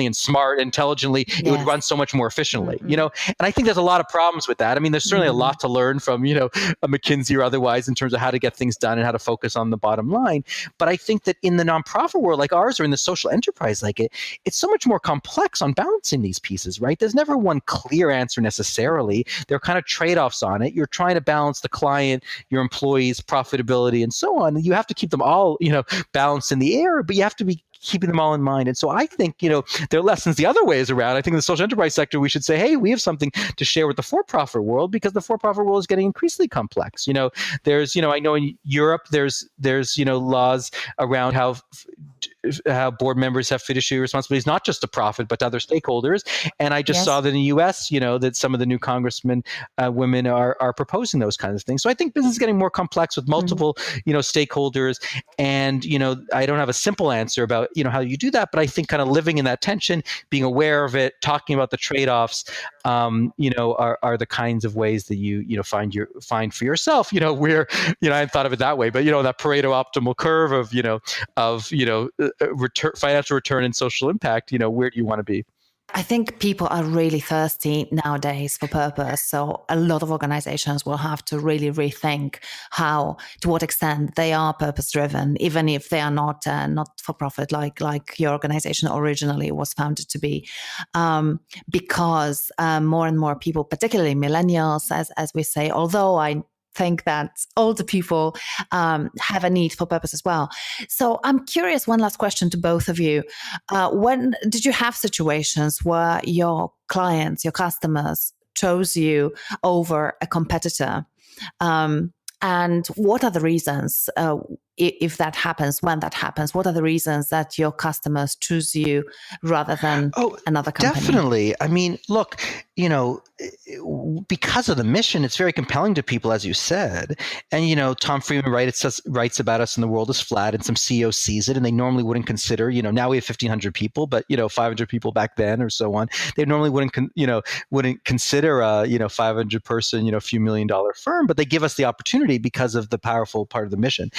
and smart, intelligently, it would run so much more efficiently, and I think there's a lot of problems with that. There's certainly a lot to learn from, a McKinsey or otherwise in terms of how to get things done and how to focus on the bottom line. But I think that in the nonprofit world like ours, or in the social enterprise like it's so much more complex on balancing these pieces, right? There's never one clear answer necessarily. There are kind of trade-offs on it. You're trying to balance the client, your employees, profitability, and so on. You have to keep them all, balanced in the air, but you have to be keeping them all in mind. And so I think, there are lessons the other ways around. I think in the social enterprise sector, we should say, hey, we have something to share with the for-profit world, because the for-profit world is getting increasingly complex. There's, I know in Europe, there's laws around how board members have fiduciary responsibilities, not just to profit, but to other stakeholders. And I just saw that in the U.S., that some of the new congressmen, women are proposing those kinds of things. So I think business is getting more complex with multiple, stakeholders. And, I don't have a simple answer about, how you do that, but I think kind of living in that tension, being aware of it, talking about the trade-offs, are the kinds of ways that you find for yourself, where, I hadn't thought of it that way, but, that Pareto optimal curve of financial return and social impact, where do you want to be? I think people are really thirsty nowadays for purpose. So a lot of organizations will have to really rethink to what extent they are purpose driven, even if they are not for profit, like your organization originally was founded to be, because more and more people, particularly millennials, as we say, although I think that older people have a need for purpose as well. So I'm curious, one last question to both of you. When did you have situations where your clients, your customers chose you over a competitor? And what are the reasons, if that happens, when that happens, what are the reasons that your customers choose you rather than another company? Definitely. Look, because of the mission, it's very compelling to people, as you said. And, Tom Friedman writes about us in The World is Flat, and some CEOs sees it, and they normally wouldn't consider, now we have 1,500 people, but, 500 people back then or so on. They normally wouldn't consider a, 500 person, few $1 million firm, but they give us the opportunity because of the powerful part of the mission.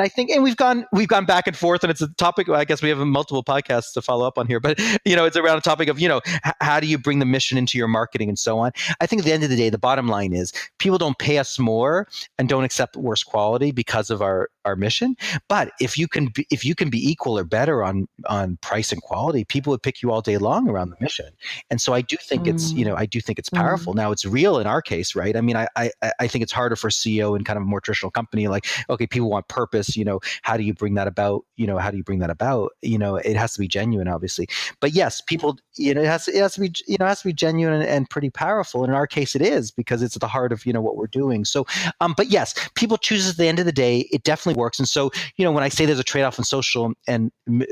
I I think, and we've gone back and forth, and it's a topic. I guess we have multiple podcasts to follow up on here, but it's around a topic of how do you bring the mission into your marketing and so on. I think at the end of the day, the bottom line is people don't pay us more and don't accept worse quality because of our mission. But if you can be equal or better on price and quality, people would pick you all day long around the mission. And so I do think it's powerful. Now it's real in our case, right? I mean, I think it's harder for a CEO in kind of a more traditional company. Like, okay, people want purpose. How do you bring that about? It has to be genuine, obviously. But yes, people. It has to be genuine and pretty powerful. And in our case, it is, because it's at the heart of what we're doing. So, but yes, people choose at the end of the day. It definitely works. And so, when I say there's a trade-off in social and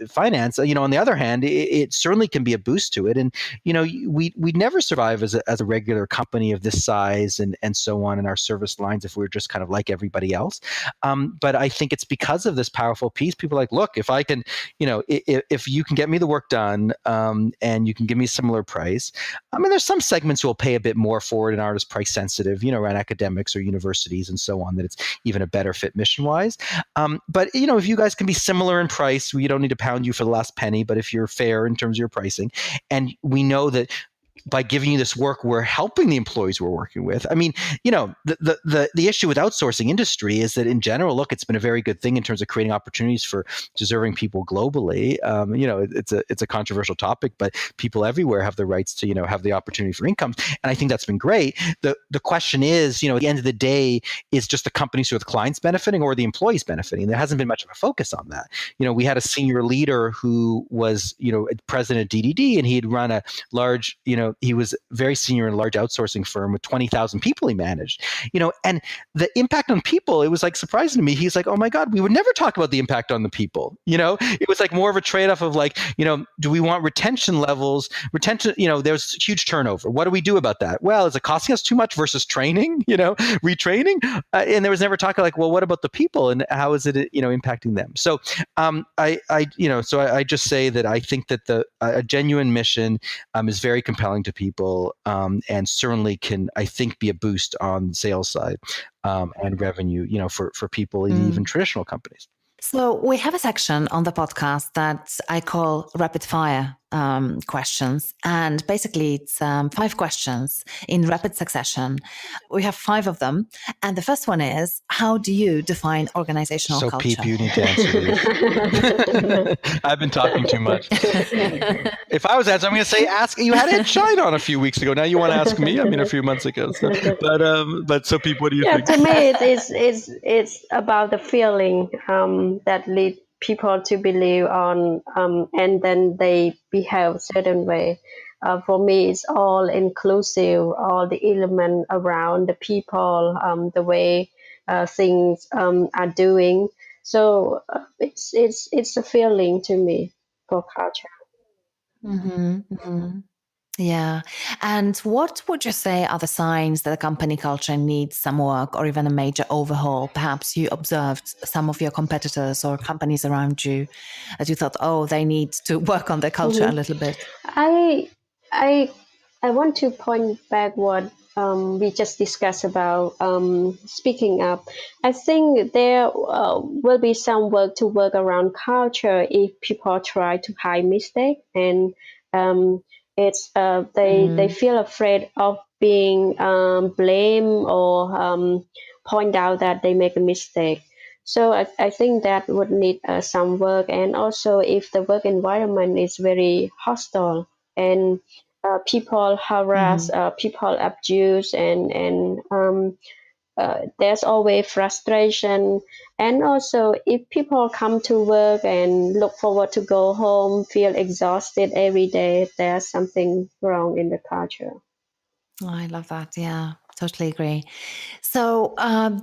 finance, on the other hand, it certainly can be a boost to it. And we'd never survive as a regular company of this size and so on in our service lines if we were just kind of like everybody else. But I think it's because of this powerful piece. People are like, look, if I can, if you can get me the work done, and you can give me a similar price. I mean, there's some segments who will pay a bit more for it and aren't as price sensitive, around academics or universities and so on, that it's even a better fit mission wise. But if you guys can be similar in price, we don't need to pound you for the last penny, but if you're fair in terms of your pricing, and we know that by giving you this work, we're helping the employees we're working with. I mean, the issue with outsourcing industry is that in general, look, it's been a very good thing in terms of creating opportunities for deserving people globally. It's a controversial topic, but people everywhere have the rights to, have the opportunity for incomes. And I think that's been great. The question is, at the end of the day, is just the companies who are the clients benefiting or the employees benefiting? There hasn't been much of a focus on that. We had a senior leader who was, president of DDD, and he had run a large, he was very senior in a large outsourcing firm with 20,000 people he managed, and the impact on people, it was like surprising to me. He's like, oh my God, we would never talk about the impact on the people. It was like more of a trade-off of like, do we want retention levels? There's huge turnover. What do we do about that? Well, is it costing us too much versus training, retraining? And there was never talk like, well, what about the people and how is it, impacting them? So I just say that I think that a genuine mission is very compelling to people, and certainly can, I think, be a boost on the sales side, and revenue, for people in even traditional companies. So we have a section on the podcast that I call rapid fire questions. And basically it's 5 questions in rapid succession. We have 5 of them. And the first one is, how do you define organizational culture? Sopheap, you need to answer these. I've been talking too much. If I was answering, I'm going to say, ask. You had Ed Shine on a few weeks ago. Now you want to ask me? I mean, a few months ago. So, but Sopheap, what do you think? To me, it's about the feeling that lead people to believe on, and then they behave certain way. For me, it's all inclusive, all the element around the people, the way things are doing. So it's a feeling to me for culture. Mm-hmm, mm-hmm. Yeah. And what would you say are the signs that a company culture needs some work or even a major overhaul? Perhaps you observed some of your competitors or companies around you that you thought, oh, they need to work on their culture a little bit. I want to point back what we just discussed about speaking up. I think there will be some work to work around culture if people try to hide mistake, and it's they feel afraid of being blamed or point out that they make a mistake. So I think that would need some work. And also, if the work environment is very hostile and people harass, people abuse, and there's always frustration. And also, if people come to work and look forward to go home, feel exhausted every day, there's something wrong in the culture. Oh, I love that. Yeah, totally agree. So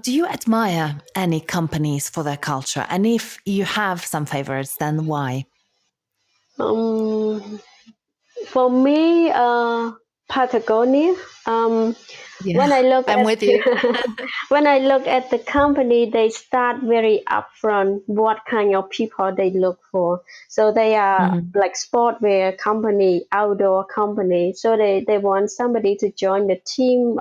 do you admire any companies for their culture? And if you have some favorites, then why? For me, Patagonia. When I look I'm with you. when I look at the company, they start very upfront what kind of people they look for. So they are like sportwear company, outdoor company. So they want somebody to join the team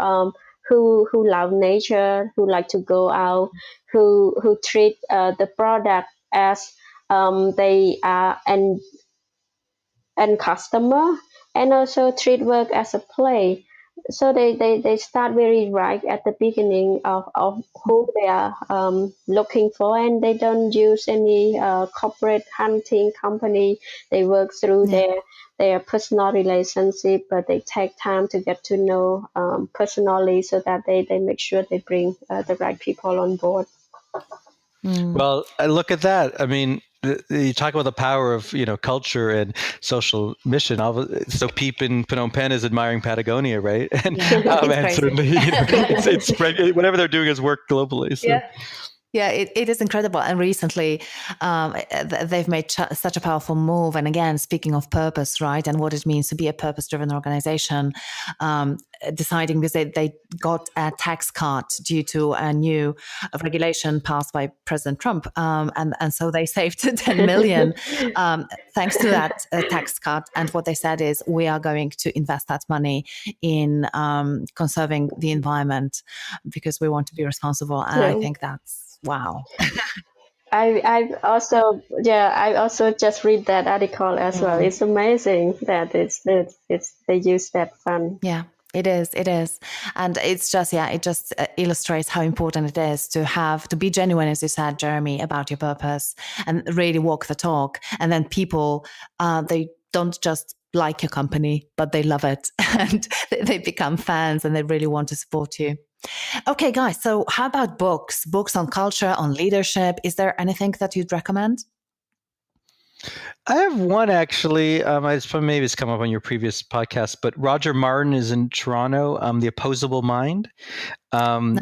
who love nature, who like to go out, who treat the product as they are and customer, and also treat work as a play. So they start very right at the beginning of who they are looking for, and they don't use any corporate hunting company. They work through their personal relationship, but they take time to get to know personally, so that they make sure they bring the right people on board. Well, I look at that. I mean, you talk about the power of culture and social mission. Sopheap in Phnom Penh is admiring Patagonia, right? And, and certainly, it's spread, whatever they're doing has worked globally. So. Yeah, it is incredible. And recently, they've made such a powerful move. And again, speaking of purpose, right, and what it means to be a purpose-driven organization, deciding because they got a tax cut due to a new regulation passed by President Trump, and so they saved 10 million thanks to that tax cut. And what they said is, we are going to invest that money in conserving the environment because we want to be responsible. And I think that's wow. I also just read that article as well. It's amazing that it's they use that fund. Yeah, it is, and it's just it just illustrates how important it is to be genuine, as you said, Jeremy, about your purpose and really walk the talk. And then people they don't just like your company, but they love it and they become fans and they really want to support you. Okay, guys, so how about books on culture, on leadership? Is there anything that you'd recommend? I have one actually. Maybe it's come up on your previous podcast, but Roger Martin is in Toronto. The Opposable Mind. No one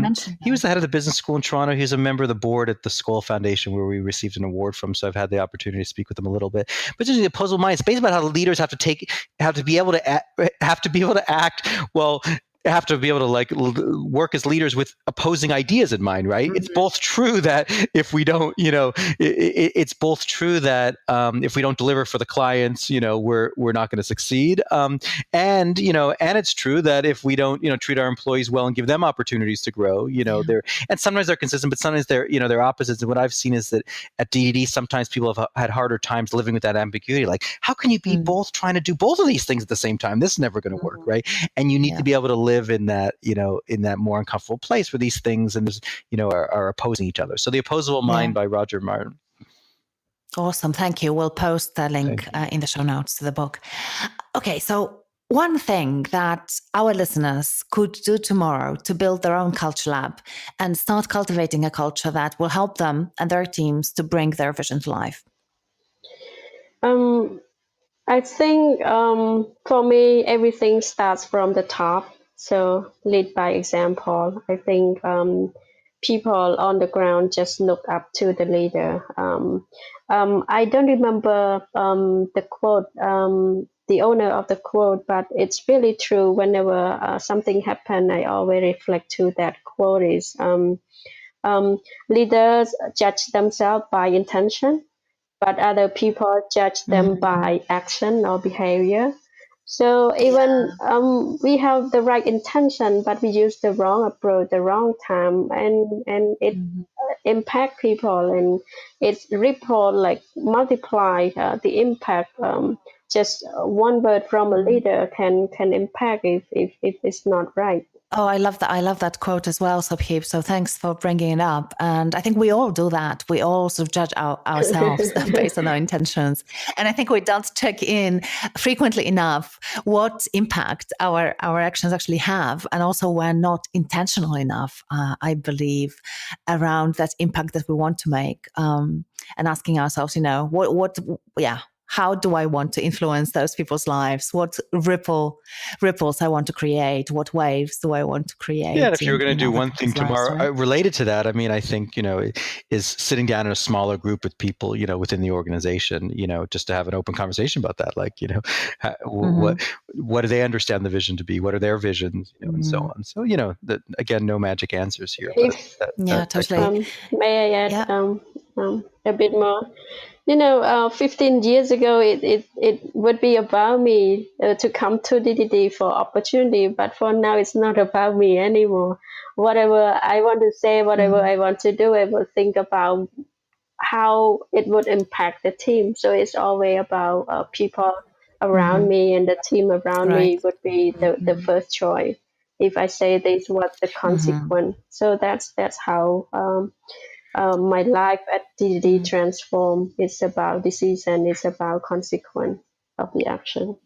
mentioned that. He was the head of the business school in Toronto. He's a member of the board at the Skoll Foundation, where we received an award from. So I've had the opportunity to speak with him a little bit. But just the Opposable Mind. It's based about how the leaders have to be able to act well. Have to be able to work as leaders with opposing ideas in mind, right? Mm-hmm. It's both true that if we don't, it's both true that if we don't deliver for the clients, we're not going to succeed. And it's true that if we don't, treat our employees well and give them opportunities to grow, and sometimes they're consistent, but sometimes they're opposites. And what I've seen is that at DDD, sometimes people have had harder times living with that ambiguity. Like, how can you be both trying to do both of these things at the same time? This is never going to work, right? And you need to be able to live in that, in that more uncomfortable place where these things are opposing each other. So The Opposable Mind by Roger Martin. Awesome. Thank you. We'll post the link in the show notes to the book. Okay. So one thing that our listeners could do tomorrow to build their own culture lab and start cultivating a culture that will help them and their teams to bring their vision to life. I think for me, everything starts from the top. So lead by example. I think people on the ground just look up to the leader. I don't remember the quote, the owner of the quote, but it's really true. Whenever something happens, I always reflect to that quote is leaders judge themselves by intention, but other people judge them by action or behavior. So even we have the right intention, but we use the wrong approach, the wrong time, and it impact people, and it multiply the impact. Just one word from a leader can impact if it's not right. Oh, I love that. I love that quote as well, Sopheap. So thanks for bringing it up. And I think we all do that. We all sort of judge ourselves based on our intentions. And I think we don't check in frequently enough what impact our actions actually have. And also we're not intentional enough, I believe, around that impact that we want to make. And asking ourselves, how do I want to influence those people's lives? What ripples I want to create? What waves do I want to create? Yeah, and if you were going to do one thing tomorrow related to that, I mean, I think, is sitting down in a smaller group with people, within the organization, just to have an open conversation about that. Like, what do they understand the vision to be? What are their visions, and so on. So, again, no magic answers here. Totally. May I add? a bit more. 15 years ago, it would be about me to come to DDD for opportunity, but for now, it's not about me anymore. Whatever I want to say, whatever I want to do, I will think about how it would impact the team. So it's always about people around me, and the team around me would be the first choice. If I say this, what's the consequence? So that's how my life at DDD transformed. It's about decision. It's about consequence of the action.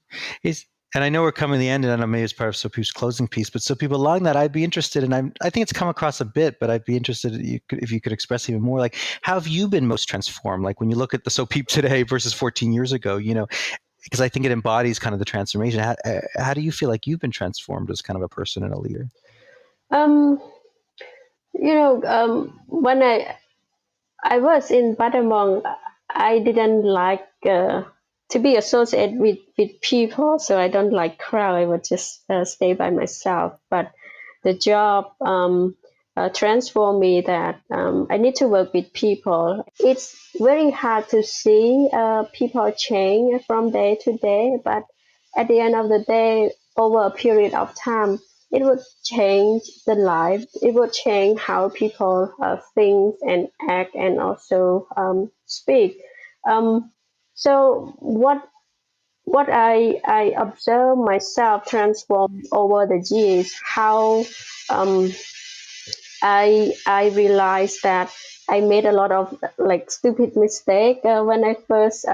And I know we're coming to the end, and I know maybe it's part of Sopheap's closing piece, but Sopheap, along that, I'd be interested, and I think it's come across a bit, but I'd be interested if you could express even more, like, how have you been most transformed? Like when you look at the Sopheap today versus 14 years ago, because I think it embodies kind of the transformation. How do you feel like you've been transformed as kind of a person and a leader? When I was in Batamong, I didn't like to be associated with people, so I don't like crowd. I would just stay by myself. But the job transformed me that I need to work with people. It's very hard to see people change from day to day, but at the end of the day, over a period of time, it would change the life. It would change how people think and act and also speak. So what I observe myself transform over the years, how I realized that I made a lot of stupid mistake when I first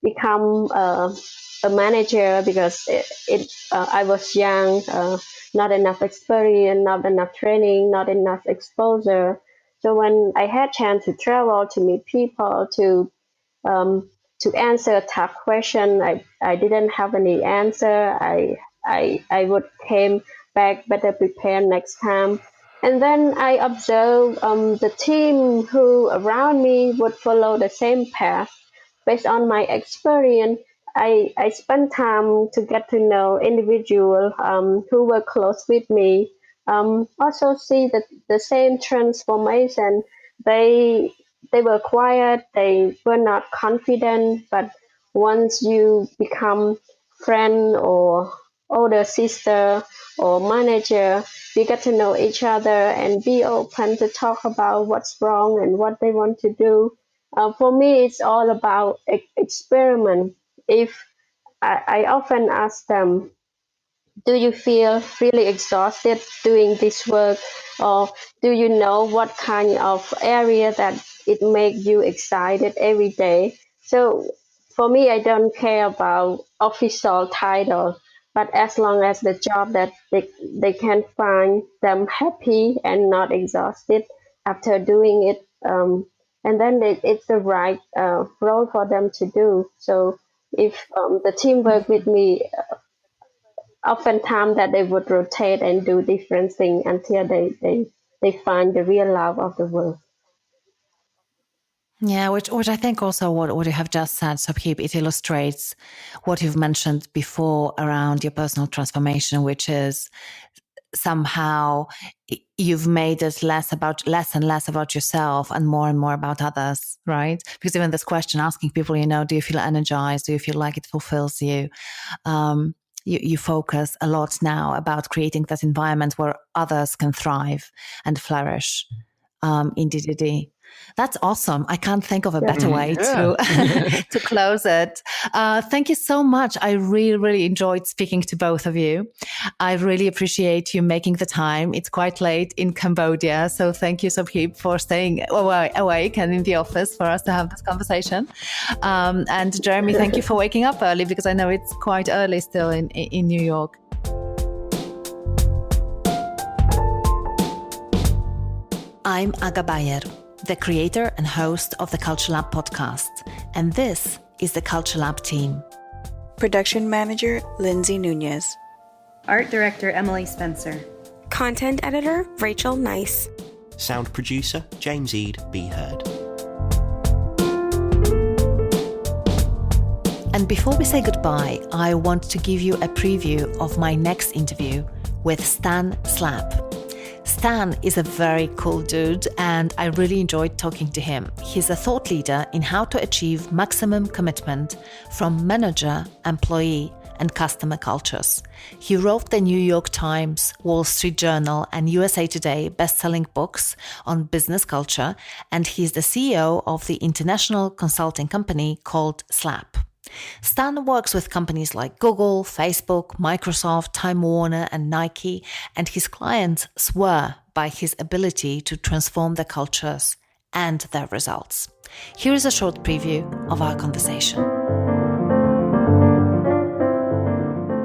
become a manager, because I was young, not enough experience, not enough training, not enough exposure. So when I had chance to travel, to meet people, to answer a tough question, I didn't have any answer. I would came back better prepared next time. And then I observed the team who around me would follow the same path. Based on my experience, I spent time to get to know individuals who were close with me. Also see the same transformation. They were quiet, they were not confident, but once you become friend or older sister or manager, you get to know each other and be open to talk about what's wrong and what they want to do. For me, it's all about experiment. If I often ask them, do you feel really exhausted doing this work, or do you know what kind of area that it makes you excited every day? So for me, I don't care about official title, but as long as the job that they can find them happy and not exhausted after doing it, and then it's the right role for them to do. So if the team work with me, oftentimes that they would rotate and do different things until they find the real love of the work. Yeah, which I think also what you have just said, Sopheap, it illustrates what you've mentioned before around your personal transformation, which is somehow you've made it less and less about yourself and more about others, right? Because even this question asking people, do you feel energized? Do you feel like it fulfills you? You focus a lot now about creating that environment where others can thrive and flourish in DDD. That's awesome. I can't think of a better way to close it. Thank you so much. I really, really enjoyed speaking to both of you. I really appreciate you making the time. It's quite late in Cambodia. So thank you, Sopheap, for staying awake and in the office for us to have this conversation. And Jeremy, thank you for waking up early, because I know it's quite early still in New York. I'm Aga Bayer, the creator and host of the Culture Lab podcast, and this is the Culture Lab team. Production Manager, Lindsay Nunez. Art Director, Emily Spencer. Content Editor, Rachel Nice. Sound Producer, James Eade, Be Heard. And before we say goodbye, I want to give you a preview of my next interview with Stan Slap. Stan is a very cool dude, and I really enjoyed talking to him. He's a thought leader in how to achieve maximum commitment from manager, employee, and customer cultures. He wrote the New York Times, Wall Street Journal, and USA Today best-selling books on business culture, and he's the CEO of the international consulting company called Slap. Stan works with companies like Google, Facebook, Microsoft, Time Warner, and Nike, and his clients swear by his ability to transform their cultures and their results. Here is a short preview of our conversation.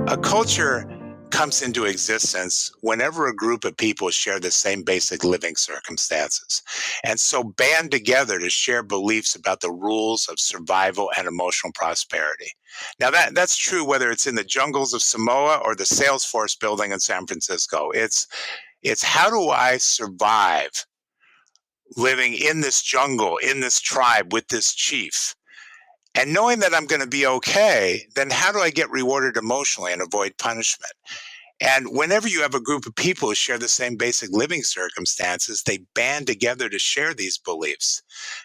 A culture comes into existence whenever a group of people share the same basic living circumstances, and so band together to share beliefs about the rules of survival and emotional prosperity. Now that's true whether it's in the jungles of Samoa or the Salesforce building in San Francisco. It's how do I survive living in this jungle, in this tribe, with this chief? And knowing that I'm going to be okay, then how do I get rewarded emotionally and avoid punishment? And whenever you have a group of people who share the same basic living circumstances, they band together to share these beliefs.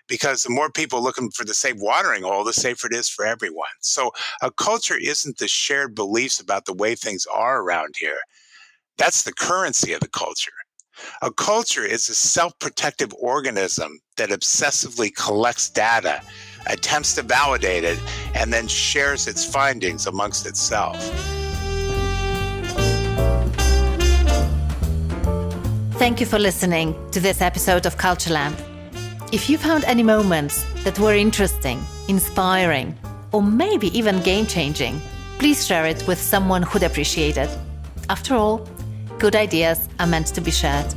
Because the more people looking for the same watering hole, the safer it is for everyone. So a culture isn't the shared beliefs about the way things are around here. That's the currency of the culture. A culture is a self-protective organism that obsessively collects data, attempts to validate it, and then shares its findings amongst itself. Thank you for listening to this episode of Cultureland. If you found any moments that were interesting, inspiring, or maybe even game-changing, please share it with someone who'd appreciate it. After all, good ideas are meant to be shared.